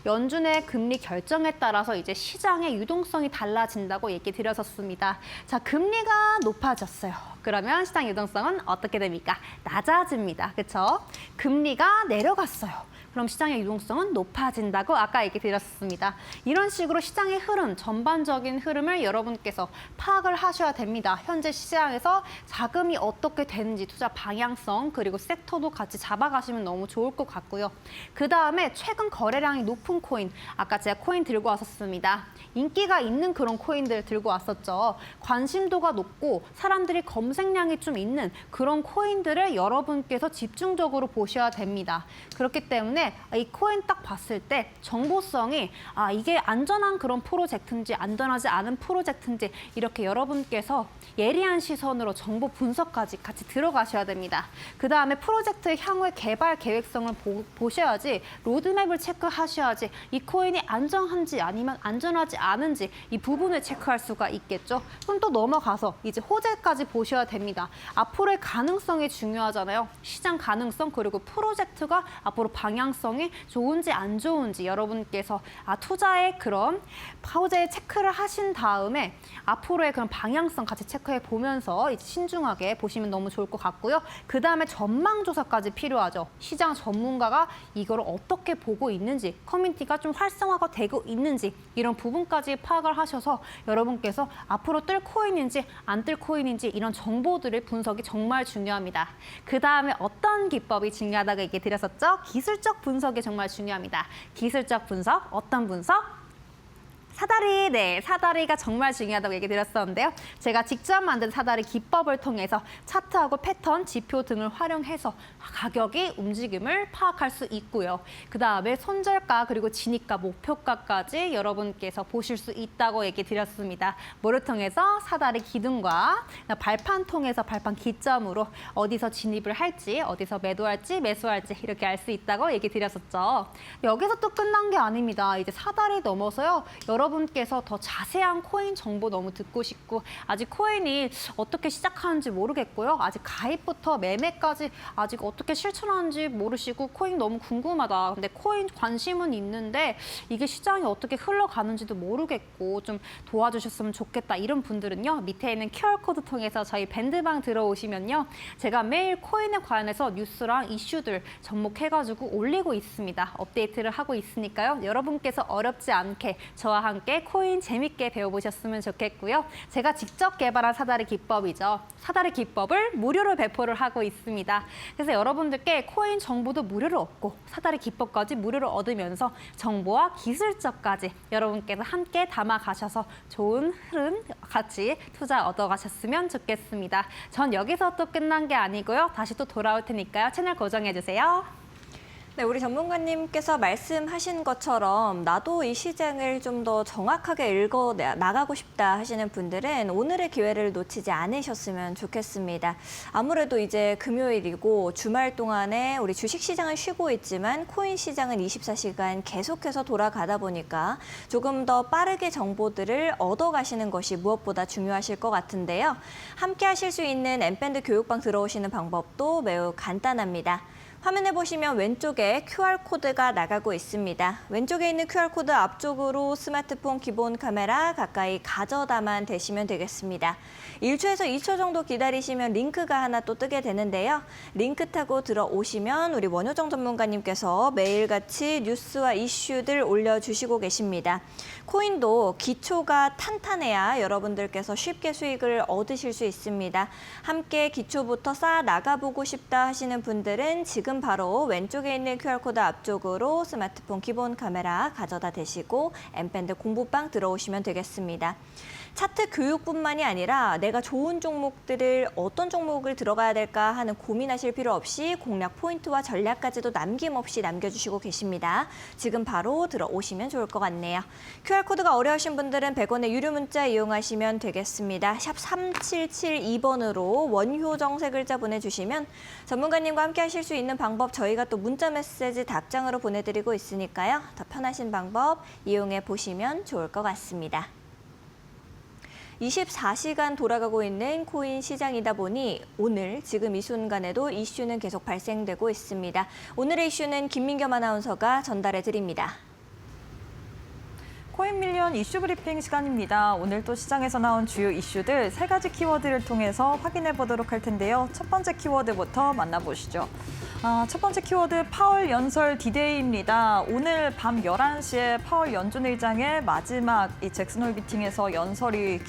연준의 금리 결정에 따라서 이제 시장의 유동성이 달라진다고 얘기 드렸었습니다. 자, 자, 금리가 높아졌어요. 그러면 시장 유동성은 어떻게 됩니까? 낮아집니다. 그렇죠? 금리가 내려갔어요. 그럼 시장의 유동성은 높아진다고 아까 얘기 드렸습니다. 이런 식으로 시장의 흐름, 전반적인 흐름을 여러분께서 파악을 하셔야 됩니다. 현재 시장에서 자금이 어떻게 되는지, 투자 방향성, 그리고 섹터도 같이 잡아가시면 너무 좋을 것 같고요. 그 다음에 최근 거래량이 높은 코인, 아까 제가 코인 들고 왔었습니다. 인기가 있는 그런 코인들 들고 왔었죠. 관심도가 높고 사람들이 검색량이 좀 있는 그런 코인들을 여러분께서 집중적으로 보셔야 됩니다. 그렇기 때문에 이 코인 딱 봤을 때 정보성이 이게 안전한 그런 프로젝트인지 안전하지 않은 프로젝트인지 이렇게 여러분께서 예리한 시선으로 정보 분석까지 같이 들어가셔야 됩니다. 그 다음에 프로젝트의 향후의 개발 계획성을 보셔야지, 로드맵을 체크하셔야지 이 코인이 안전한지 아니면 안전하지 않은지 이 부분을 체크할 수가 있겠죠. 그럼 또 넘어가서 이제 호재까지 보셔야 됩니다. 앞으로의 가능성이 중요하잖아요. 시장 가능성 그리고 프로젝트가 앞으로 방향성이 좋은지 안 좋은지 여러분께서 투자의 그런 호재 체크를 하신 다음에 앞으로의 그런 방향성 같이 체크해 보면서 이제 신중하게 보시면 너무 좋을 것 같고요. 그 다음에 전망 조사까지 필요하죠. 시장 전문가가 이걸 어떻게 보고 있는지, 커뮤니티가 좀 활성화가 되고 있는지 이런 부분까지 파악을 하셔서 여러분께서 앞으로 뜰 코인인지 안 뜰 코인인지 이런 정보들의 분석이 정말 중요합니다. 그 다음에 어떤 기법이 중요하다고 얘기 드렸었죠? 기술적 분석이 정말 중요합니다. 기술적 분석, 어떤 분석? 사다리, 네, 사다리가 정말 중요하다고 얘기 드렸었는데요. 제가 직접 만든 사다리 기법을 통해서 차트하고 패턴, 지표 등을 활용해서 가격이 움직임을 파악할 수 있고요. 그 다음에 손절가 그리고 진입가, 목표가까지 여러분께서 보실 수 있다고 얘기 드렸습니다. 뭐를 통해서? 사다리 기둥과 발판 통해서 발판 기점으로 어디서 진입을 할지, 어디서 매도할지, 매수할지 이렇게 알 수 있다고 얘기 드렸었죠. 여기서 또 끝난 게 아닙니다. 이제 사다리 넘어서요. 여러분께서 더 자세한 코인 정보 너무 듣고 싶고, 아직 코인이 어떻게 시작하는지 모르겠고요. 아직 가입부터 매매까지 아직 어떻게 실천하는지 모르시고 코인 너무 궁금하다. 근데 코인 관심은 있는데 이게 시장이 어떻게 흘러가는지도 모르겠고 좀 도와주셨으면 좋겠다. 이런 분들은요. 밑에 있는 QR코드 통해서 저희 밴드방 들어오시면요. 제가 매일 코인에 관해서 뉴스랑 이슈들 접목해가지고 올리고 있습니다. 업데이트를 하고 있으니까요. 여러분께서 어렵지 않게 저와 함께 코인 재밌게 배워보셨으면 좋겠고요. 제가 직접 개발한 사다리 기법이죠. 사다리 기법을 무료로 배포를 하고 있습니다. 그래서 여러분들께 코인 정보도 무료로 얻고 사다리 기법까지 무료로 얻으면서 정보와 기술적까지 여러분께서 함께 담아가셔서 좋은 흐름 같이 투자 얻어가셨으면 좋겠습니다. 전 여기서 또 끝난 게 아니고요. 다시 또 돌아올 테니까요. 채널 고정해주세요. 네, 우리 전문가님께서 말씀하신 것처럼 나도 이 시장을 좀 더 정확하게 읽어 나가고 싶다 하시는 분들은 오늘의 기회를 놓치지 않으셨으면 좋겠습니다. 아무래도 이제 금요일이고 주말 동안에 우리 주식시장은 쉬고 있지만 코인 시장은 24시간 계속해서 돌아가다 보니까 조금 더 빠르게 정보들을 얻어가시는 것이 무엇보다 중요하실 것 같은데요. 함께 하실 수 있는 엠밴드 교육방 들어오시는 방법도 매우 간단합니다. 화면에 보시면 왼쪽에 QR코드가 나가고 있습니다. 왼쪽에 있는 QR코드 앞쪽으로 스마트폰 기본 카메라 가까이 가져다만 대시면 되겠습니다. 1초에서 2초 정도 기다리시면 링크가 하나 또 뜨게 되는데요. 링크 타고 들어오시면 우리 원효정 전문가님께서 매일같이 뉴스와 이슈들 올려주시고 계십니다. 코인도 기초가 탄탄해야 여러분들께서 쉽게 수익을 얻으실 수 있습니다. 함께 기초부터 쌓아 나가보고 싶다 하시는 분들은 지금 바로 왼쪽에 있는 QR코드 앞쪽으로 스마트폰 기본 카메라 가져다 대시고 엠밴드 공부방 들어오시면 되겠습니다. 차트 교육뿐만이 아니라 내가 좋은 종목들을 어떤 종목을 들어가야 될까 하는 고민하실 필요 없이 공략 포인트와 전략까지도 남김없이 남겨주시고 계십니다. 지금 바로 들어오시면 좋을 것 같네요. QR코드가 어려우신 분들은 100원의 유료 문자 이용하시면 되겠습니다. 샵 3772번으로 원효정 세 글자 보내주시면 전문가님과 함께 하실 수 있는 방법 저희가 또 문자 메시지 답장으로 보내드리고 있으니까요. 더 편하신 방법 이용해 보시면 좋을 것 같습니다. 24시간 돌아가고 있는 코인 시장이다 보니 오늘 지금 이 순간에도 이슈는 계속 발생되고 있습니다. 오늘의 이슈는 김민겸 아나운서가 전달해 드립니다. 코인 밀리언 이슈 브리핑 시간입니다. 오늘 또 시장에서 나온 주요 이슈들 3가지 키워드를 통해서 확인해 보도록 할 텐데요. 첫 번째 키워드부터 만나보시죠. 첫 번째 키워드 파월 연설 디데이입니다. 오늘 밤 11시에 파월 연준 의장의 마지막 이 잭슨홀 미팅에서 연설이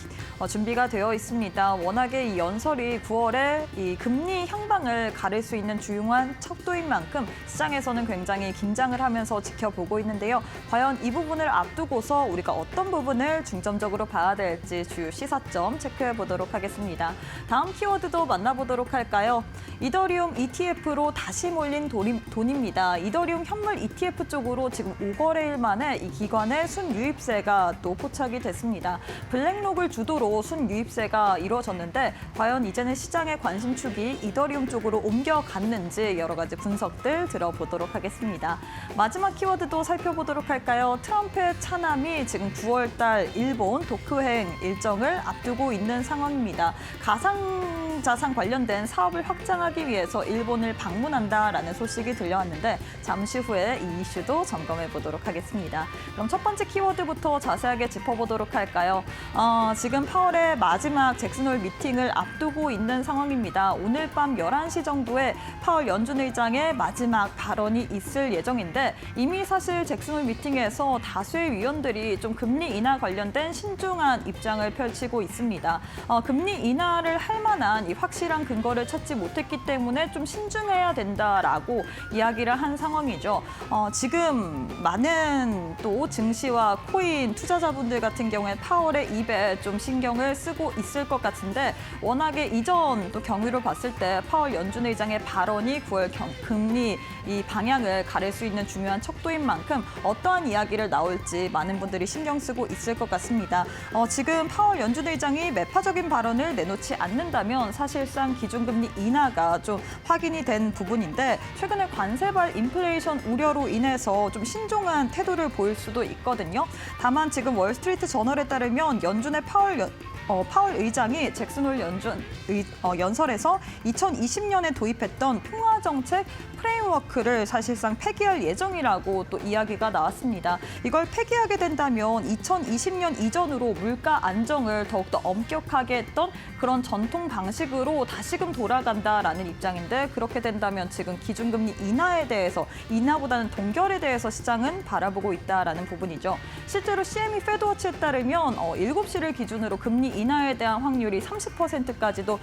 준비가 되어 있습니다. 워낙에 이 연설이 9월에 이 금리 향방을 가릴 수 있는 중요한 척도인 만큼 시장에서는 굉장히 긴장을 하면서 지켜보고 있는데요. 과연 이 부분을 앞두고서 우리가 어떤 부분을 중점적으로 봐야 될지 주요 시사점 체크해 보도록 하겠습니다. 다음 키워드도 만나보도록 할까요? 이더리움 ETF로 다시 몰린 돈입니다. 이더리움 현물 ETF 쪽으로 지금 5거래일 만에 이 기관의 순유입세가 또 포착이 됐습니다. 블랙록을 주도로 순유입세가 이루어졌는데 과연 이제는 시장의 관심축이 이더리움 쪽으로 옮겨갔는지 여러 가지 분석들 들어보도록 하겠습니다. 마지막 키워드도 살펴보도록 할까요? 트럼프의 차남이 지금 9월 달 일본 도쿄행 일정을 앞두고 있는 상황입니다. 가상자산 관련된 사업을 확장하기 위해서 일본을 방문한다라는 소식이 들려왔는데 잠시 후에 이 이슈도 점검해 보도록 하겠습니다. 그럼 첫 번째 키워드부터 자세하게 짚어보도록 할까요? 지금 파월의 마지막 잭슨홀 미팅을 앞두고 있는 상황입니다. 오늘 밤 11시 정도에 파월 연준 의장의 마지막 발언이 있을 예정인데 이미 사실 잭슨홀 미팅에서 다수의 위원들이 좀 금리 인하 관련된 신중한 입장을 펼치고 있습니다. 금리 인하를 할 만한 이 확실한 근거를 찾지 못했기 때문에 좀 신중해야 된다라고 이야기를 한 상황이죠. 지금 많은 또 증시와 코인 투자자분들 같은 경우에 파월의 입에 좀 신경을 쓰고 있을 것 같은데 워낙에 이전 또 경위를 봤을 때 파월 연준 의장의 발언이 9월 금리 이 방향을 가릴 수 있는 중요한 척도인 만큼 어떠한 이야기를 나올지 많은 분들이 신경 쓰고 있을 것 같습니다. 지금 파월 연준 의장이 매파적인 발언을 내놓지 않는다면 사실상 기준금리 인하가 좀 확인이 된 부분인데 최근에 관세발 인플레이션 우려로 인해서 좀 신중한 태도를 보일 수도 있거든요. 다만 지금 월스트리트 저널에 따르면 연준의 파월 의장이 잭슨홀 연설에서 2020년에 도입했던 통화정책 프레임워크를 사실상 폐기할 예정이라고 또 이야기가 나왔습니다. 이걸 폐기하게 된다면 2020년 이전으로 물가 안정을 더욱더 엄격하게 했던 그런 전통 방식으로 다시금 돌아간다라는 입장인데 그렇게 된다면 지금 기준금리 인하에 대해서 인하보다는 동결에 대해서 시장은 바라보고 있다라는 부분이죠. 실제로 CME 페드워치에 따르면 7시를 기준으로 금리 인하에 대한 확률이 30%까지도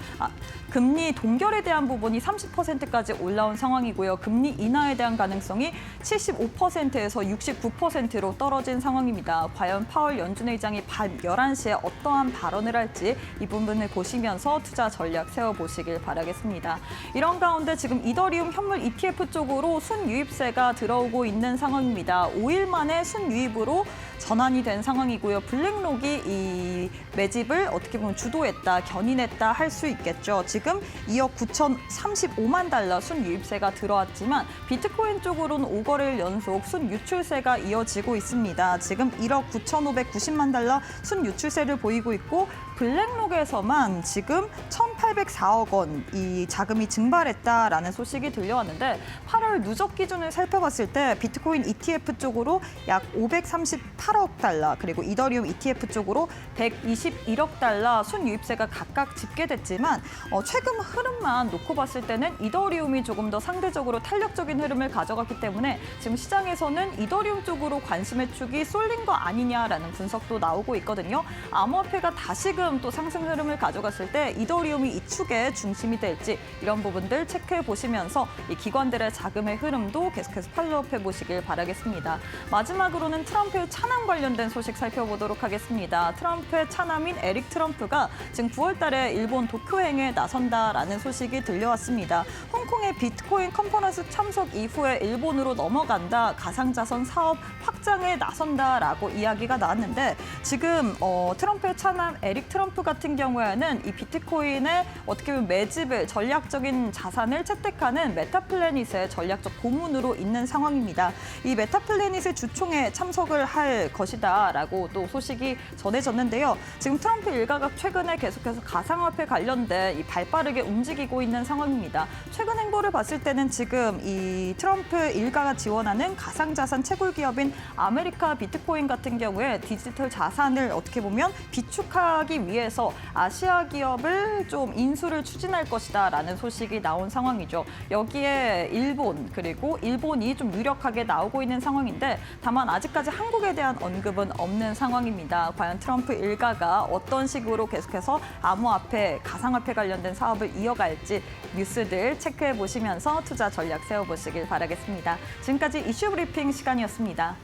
금리 동결에 대한 부분이 30%까지 올라온 상황이고요. 금리 인하에 대한 가능성이 75%에서 69%로 떨어진 상황입니다. 과연 파월 연준 의장이 밤 11시에 어떠한 발언을 할지 이 부분을 보시면서 투자 전략 세워보시길 바라겠습니다. 이런 가운데 지금 이더리움 현물 ETF 쪽으로 순유입세가 들어오고 있는 상황입니다. 5일 만에 순유입으로 전환이 된 상황이고요. 블랙록이 이 매집을 어떻게 보면 주도했다, 견인했다 할 수 있겠죠. 지금 2억 9,035만 달러 순유입세가 들어왔지만 비트코인 쪽으로는 5거래일 연속 순유출세가 이어지고 있습니다. 지금 1억 9,590만 달러 순유출세를 보이고 있고 블랙록에서만 지금 1,804억 원 이 자금이 증발했다라는 소식이 들려왔는데 8월 누적 기준을 살펴봤을 때 비트코인 ETF 쪽으로 약 538억 달러 그리고 이더리움 ETF 쪽으로 121억 달러 순유입세가 각각 집계됐지만 최근 흐름만 놓고 봤을 때는 이더리움이 조금 더 상대적으로 탄력적인 흐름을 가져갔기 때문에 지금 시장에서는 이더리움 쪽으로 관심의 축이 쏠린 거 아니냐라는 분석도 나오고 있거든요. 암호화폐가 다시금 또 상승 흐름을 가져갔을 때 이더리움이 이 축의 중심이 될지 이런 부분들 체크해 보시면서 이 기관들의 자금의 흐름도 계속해서 팔로우해 보시길 바라겠습니다. 마지막으로는 트럼프의 차남 관련된 소식 살펴보도록 하겠습니다. 트럼프의 차남인 에릭 트럼프가 지금 9월 달에 일본 도쿄행에 나선다라는 소식이 들려왔습니다. 홍콩의 비트코인 컨퍼런스 참석 이후에 일본으로 넘어간다, 가상자산 사업 확장에 나선다라고 이야기가 나왔는데 지금 트럼프의 차남 에릭 트럼프 같은 경우에는 이 비트코인의 어떻게 보면 매집을 전략적인 자산을 채택하는 메타플래닛의 전략적 고문으로 있는 상황입니다. 이 메타플래닛의 주총에 참석을 할 것이다라고 또 소식이 전해졌는데요. 지금 트럼프 일가가 최근에 계속해서 가상화폐 관련된 이 발빠르게 움직이고 있는 상황입니다. 최근 행보를 봤을 때는 지금 이 트럼프 일가가 지원하는 가상자산 채굴 기업인 아메리카 비트코인 같은 경우에 디지털 자산을 어떻게 보면 비축하기 위해서 아시아 기업을 좀 인수를 추진할 것이다라는 소식이 나온 상황이죠. 여기에 일본 그리고 일본이 좀 유력하게 나오고 있는 상황인데 다만 아직까지 한국에 대한 언급은 없는 상황입니다. 과연 트럼프 일가가 어떤 식으로 계속해서 암호화폐, 가상화폐 관련된 사업을 이어갈지 뉴스들 체크해 보시면서 투자 전략 세워보시길 바라겠습니다. 지금까지 이슈 브리핑 시간이었습니다.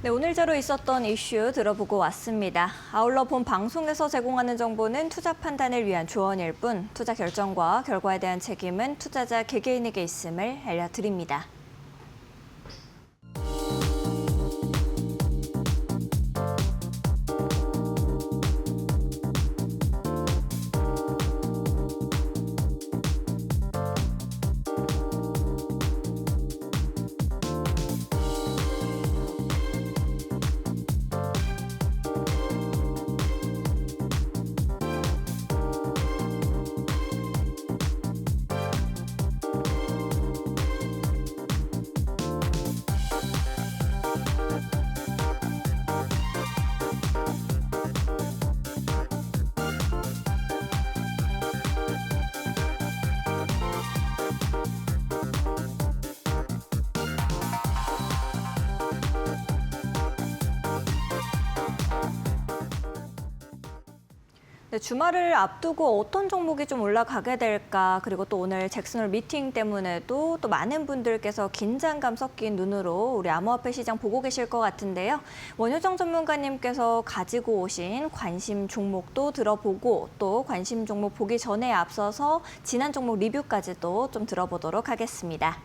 네, 오늘자로 있었던 이슈 들어보고 왔습니다. 아울러 본 방송에서 제공하는 정보는 투자 판단을 위한 조언일 뿐 투자 결정과 결과에 대한 책임은 투자자 개개인에게 있음을 알려드립니다. 네, 주말을 앞두고 어떤 종목이 좀 올라가게 될까, 그리고 또 오늘 잭슨홀 미팅 때문에도 또 많은 분들께서 긴장감 섞인 눈으로 우리 암호화폐 시장 보고 계실 것 같은데요. 원효정 전문가님께서 가지고 오신 관심 종목도 들어보고 또 관심 종목 보기 전에 앞서서 지난 종목 리뷰까지도 좀 들어보도록 하겠습니다.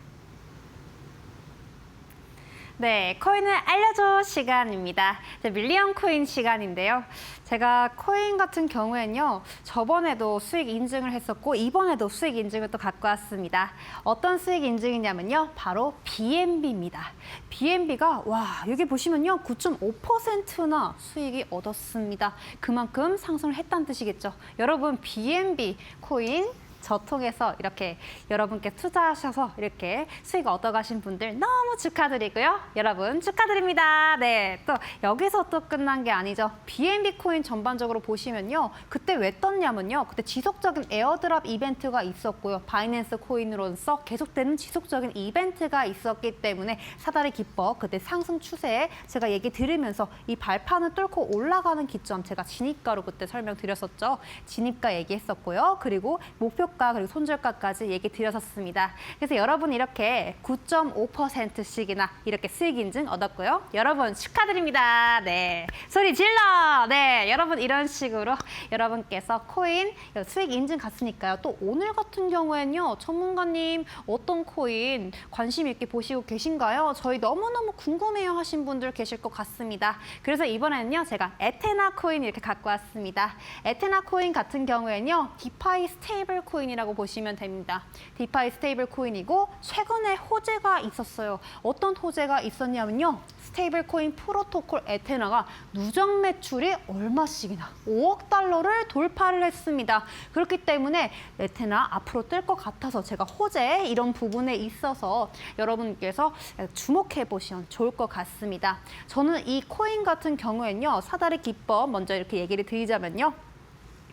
네, 코인을 알려줘 시간입니다. 밀리언 코인 시간인데요. 제가 코인 같은 경우에는요, 저번에도 수익 인증을 했었고 이번에도 수익 인증을 또 갖고 왔습니다. 어떤 수익 인증이냐면요, 바로 BNB입니다. BNB가 여기 보시면요, 9.5%나 수익이 얻었습니다. 그만큼 상승을 했다는 뜻이겠죠. 여러분, BNB 코인 저 통해서 이렇게 여러분께 투자하셔서 이렇게 수익 얻어가신 분들 너무 축하드리고요. 여러분 축하드립니다. 네, 또 여기서 또 끝난 게 아니죠. BNB 코인 전반적으로 보시면요. 그때 왜 떴냐면요. 그때 지속적인 에어드랍 이벤트가 있었고요. 바이낸스 코인으로서 계속되는 지속적인 이벤트가 있었기 때문에 사다리 기법, 그때 상승 추세에 제가 얘기 들으면서 이 발판을 뚫고 올라가는 기점 제가 진입가로 그때 설명드렸었죠. 진입가 얘기했었고요. 그리고 목표가 그리고 손절가까지 얘기 드렸었습니다. 그래서 여러분 이렇게 9.5%씩이나 이렇게 수익 인증 얻었고요. 여러분 축하드립니다. 네, 소리 질러. 네, 여러분 이런 식으로 여러분께서 코인 수익 인증 갔으니까요. 또 오늘 같은 경우에는요, 전문가님 어떤 코인 관심 있게 보시고 계신가요? 저희 너무너무 궁금해요 하신 분들 계실 것 같습니다. 그래서 이번에는요, 제가 에테나 코인 이렇게 갖고 왔습니다. 에테나 코인 같은 경우에는요, 디파이 스테이블 코인이라고 보시면 됩니다. 디파이 스테이블 코인이고 최근에 호재가 있었어요. 어떤 호재가 있었냐면요. 스테이블 코인 프로토콜 에테나가 누적 매출이 얼마씩이나 5억 달러를 돌파를 했습니다. 그렇기 때문에 에테나 앞으로 뜰 것 같아서 제가 호재 이런 부분에 있어서 여러분께서 주목해 보시면 좋을 것 같습니다. 저는 이 코인 같은 경우에는요, 사다리 기법 먼저 이렇게 얘기를 드리자면요.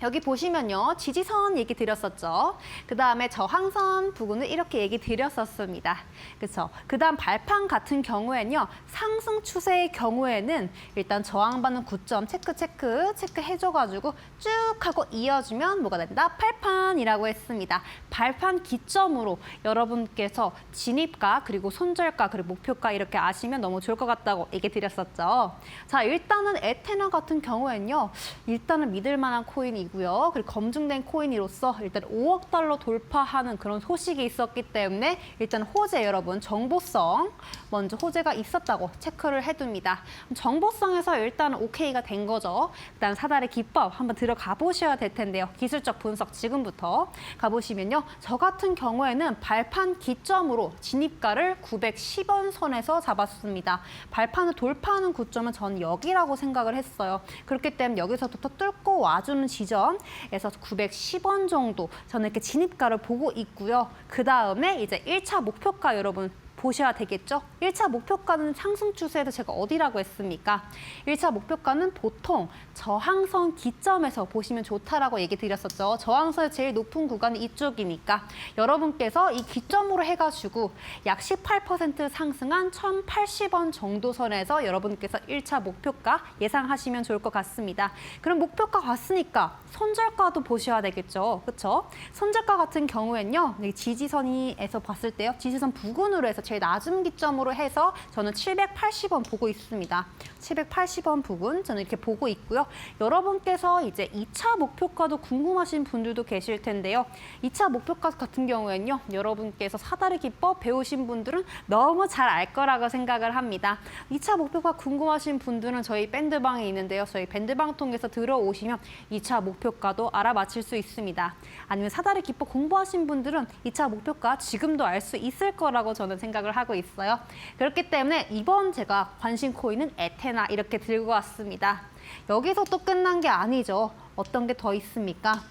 여기 보시면요, 지지선 얘기 드렸었죠. 그 다음에 저항선 부분을 이렇게 얘기 드렸었습니다. 그렇죠. 그 다음 발판 같은 경우에는요, 상승 추세의 경우에는 일단 저항받는 구점 체크해줘가지고 쭉 하고 이어주면 뭐가 된다? 발판이라고 했습니다. 발판 기점으로 여러분께서 진입가 그리고 손절가 그리고 목표가 이렇게 아시면 너무 좋을 것 같다고 얘기 드렸었죠. 자, 일단은 에테나 같은 경우에는요, 일단은 믿을 만한 코인이고 코인이고요. 그리고 검증된 코인으로서 일단 5억 달러 돌파하는 그런 소식이 있었기 때문에 일단 호재 여러분 정보성 먼저 호재가 있었다고 체크를 해둡니다. 정보성에서 일단 오케이가 된 거죠. 일단 사다리 기법 한번 들어가 보셔야 될 텐데요. 기술적 분석 지금부터 가보시면요. 저 같은 경우에는 발판 기점으로 진입가를 910원 선에서 잡았습니다. 발판을 돌파하는 구점은 전 여기라고 생각을 했어요. 그렇기 때문에 여기서부터 뚫고 와주는 지점에서 910원 정도 저는 이렇게 진입가를 보고 있고요. 그 다음에 이제 1차 목표가 여러분 보셔야 되겠죠? 1차 목표가는 상승 추세에서 제가 어디라고 했습니까? 1차 목표가는 보통 저항선 기점에서 보시면 좋다라고 얘기 드렸었죠. 저항선의 제일 높은 구간이 이쪽이니까 여러분께서 이 기점으로 해가지고 약 18% 상승한 1,080원 정도 선에서 여러분께서 1차 목표가 예상하시면 좋을 것 같습니다. 그럼 목표가 왔으니까 손절가도 보셔야 되겠죠. 그렇죠? 손절가 같은 경우엔요. 지지선에서 봤을 때요. 지지선 부근으로 해서 제일 낮은 기점으로 해서 저는 780원 보고 있습니다. 780원 부근 저는 이렇게 보고 있고요. 여러분께서 이제 2차 목표가도 궁금하신 분들도 계실 텐데요. 2차 목표가 같은 경우에는요. 여러분께서 사다리 기법 배우신 분들은 너무 잘 알 거라고 생각을 합니다. 2차 목표가 궁금하신 분들은 저희 밴드방에 있는데요. 저희 밴드방 통해서 들어오시면 2차 목표가도 알아맞힐 수 있습니다. 아니면 사다리 기법 공부하신 분들은 2차 목표가 지금도 알 수 있을 거라고 저는 생각을 하고 있어요. 그렇기 때문에 이번 제가 관심 코인은 에테나 이렇게 들고 왔습니다. 여기서 또 끝난 게 아니죠. 어떤 게 더 있습니까?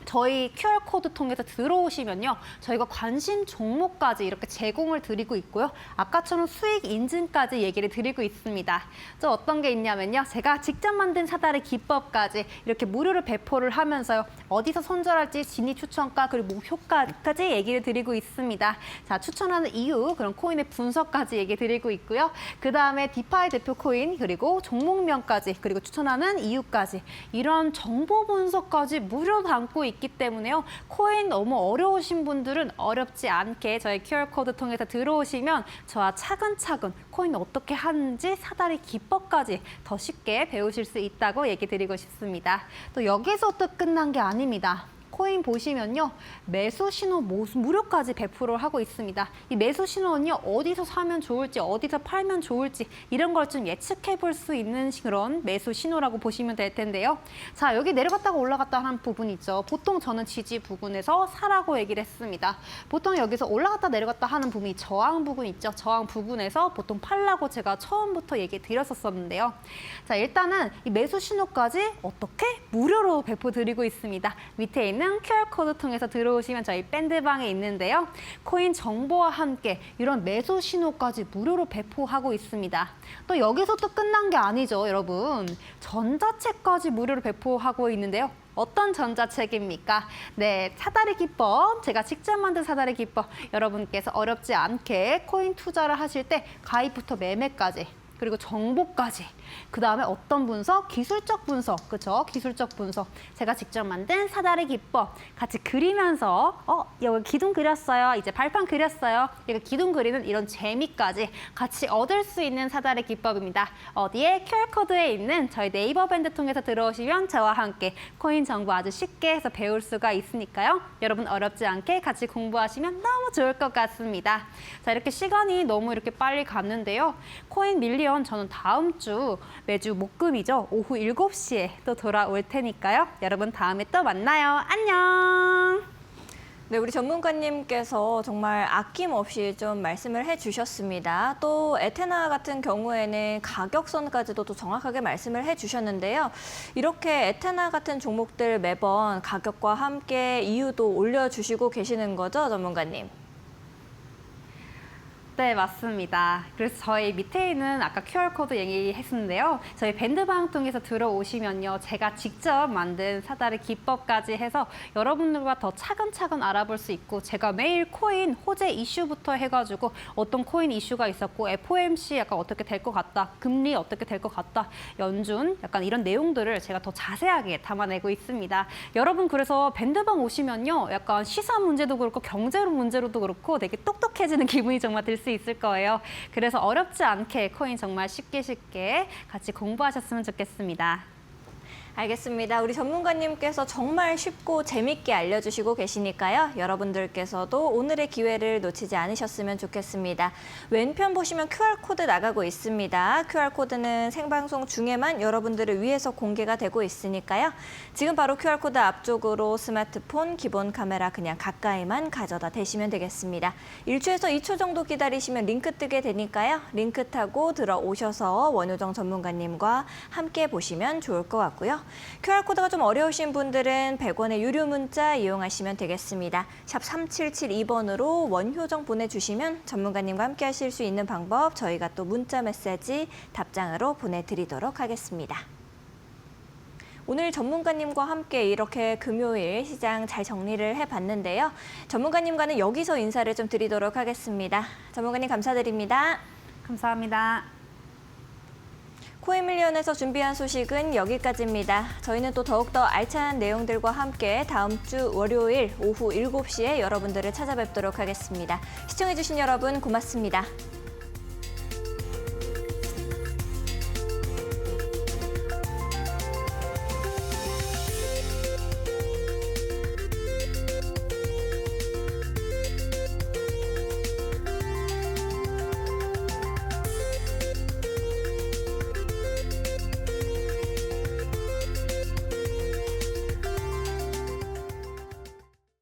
저희 QR코드 통해서 들어오시면요. 저희가 관심 종목까지 이렇게 제공을 드리고 있고요. 아까처럼 수익 인증까지 얘기를 드리고 있습니다. 저 어떤 게 있냐면요. 제가 직접 만든 사다리 기법까지 이렇게 무료로 배포를 하면서요. 어디서 손절할지 진입 추천가 그리고 목표가까지 얘기를 드리고 있습니다. 자, 추천하는 이유, 그런 코인의 분석까지 얘기 드리고 있고요. 그 다음에 디파이 대표 코인 그리고 종목명까지 그리고 추천하는 이유까지 이런 정보 분석까지 무료로 담고 있기 때문에요. 코인 너무 어려우신 분들은 어렵지 않게 저희 QR코드 통해서 들어오시면 저와 차근차근 코인 어떻게 하는지 사다리 기법까지 더 쉽게 배우실 수 있다고 얘기 드리고 싶습니다. 또 여기서 또 끝난 게 아닙니다. 코인 보시면요. 매수 신호 무료까지 배포를 하고 있습니다. 이 매수 신호는요. 어디서 사면 좋을지 어디서 팔면 좋을지 이런 걸 좀 예측해 볼 수 있는 그런 매수 신호라고 보시면 될 텐데요. 자, 여기 내려갔다가 올라갔다 하는 부분 있죠. 보통 저는 지지 부근에서 사라고 얘기를 했습니다. 보통 여기서 올라갔다 내려갔다 하는 부분이 저항 부근 있죠. 저항 부근에서 보통 팔라고 제가 처음부터 얘기 드렸었는데요. 자, 일단은 이 매수 신호까지 어떻게 무료로 배포 드리고 있습니다. 밑에 있는 QR코드 통해서 들어오시면 저희 밴드방에 있는데요. 코인 정보와 함께 이런 매수 신호까지 무료로 배포하고 있습니다. 또 여기서 또 끝난 게 아니죠, 여러분. 전자책까지 무료로 배포하고 있는데요. 어떤 전자책입니까? 네, 사다리 기법, 제가 직접 만든 사다리 기법, 여러분께서 어렵지 않게 코인 투자를 하실 때 가입부터 매매까지 그리고 정보까지 그 다음에 어떤 분석? 기술적 분석, 그렇죠? 기술적 분석. 제가 직접 만든 사다리 기법 같이 그리면서 여기 기둥 그렸어요. 이제 발판 그렸어요. 이거 기둥 그리는 이런 재미까지 같이 얻을 수 있는 사다리 기법입니다. 어디에? QR코드에 있는 저희 네이버 밴드 통해서 들어오시면 저와 함께 코인 정보 아주 쉽게 해서 배울 수가 있으니까요. 여러분 어렵지 않게 같이 공부하시면 너무 좋을 것 같습니다. 자, 이렇게 시간이 너무 이렇게 빨리 갔는데요. 코인 밀리언 저는 다음 주 매주 목금이죠. 오후 7시에 또 돌아올 테니까요. 여러분 다음에 또 만나요. 안녕. 네, 우리 전문가님께서 정말 아낌없이 좀 말씀을 해주셨습니다. 또 에테나 같은 경우에는 가격선까지도 또 정확하게 말씀을 해주셨는데요. 이렇게 에테나 같은 종목들 매번 가격과 함께 이유도 올려주시고 계시는 거죠, 전문가님? 네, 맞습니다. 그래서 저희 밑에 있는 아까 QR코드 얘기했었는데요. 저희 밴드방 통해서 들어오시면요. 제가 직접 만든 사다리 기법까지 해서 여러분들과 더 차근차근 알아볼 수 있고 제가 매일 코인 호재 이슈부터 해가지고 어떤 코인 이슈가 있었고 FOMC 약간 어떻게 될 것 같다. 금리 어떻게 될 것 같다. 연준 약간 이런 내용들을 제가 더 자세하게 담아내고 있습니다. 여러분 그래서 밴드방 오시면요. 약간 시사 문제도 그렇고 경제 문제로도 그렇고 되게 똑똑해지는 기분이 정말 들 수 있을 거예요. 그래서 어렵지 않게 코인 정말 쉽게 같이 공부하셨으면 좋겠습니다. 알겠습니다. 우리 전문가님께서 정말 쉽고 재밌게 알려주시고 계시니까요. 여러분들께서도 오늘의 기회를 놓치지 않으셨으면 좋겠습니다. 왼편 보시면 QR코드 나가고 있습니다. QR코드는 생방송 중에만 여러분들을 위해서 공개가 되고 있으니까요. 지금 바로 QR코드 앞쪽으로 스마트폰 기본 카메라 그냥 가까이만 가져다 대시면 되겠습니다. 1초에서 2초 정도 기다리시면 링크 뜨게 되니까요. 링크 타고 들어오셔서 원효정 전문가님과 함께 보시면 좋을 것 같고요. QR코드가 좀 어려우신 분들은 100원의 유료 문자 이용하시면 되겠습니다. 샵 3772번으로 원효정 보내주시면 전문가님과 함께 하실 수 있는 방법 저희가 또 문자 메시지 답장으로 보내드리도록 하겠습니다. 오늘 전문가님과 함께 이렇게 금요일 시장 잘 정리를 해봤는데요. 전문가님과는 여기서 인사를 좀 드리도록 하겠습니다. 전문가님 감사드립니다. 감사합니다. 코인밀리언에서 준비한 소식은 여기까지입니다. 저희는 또 더욱더 알찬 내용들과 함께 다음 주 월요일 오후 7시에 여러분들을 찾아뵙도록 하겠습니다. 시청해주신 여러분 고맙습니다.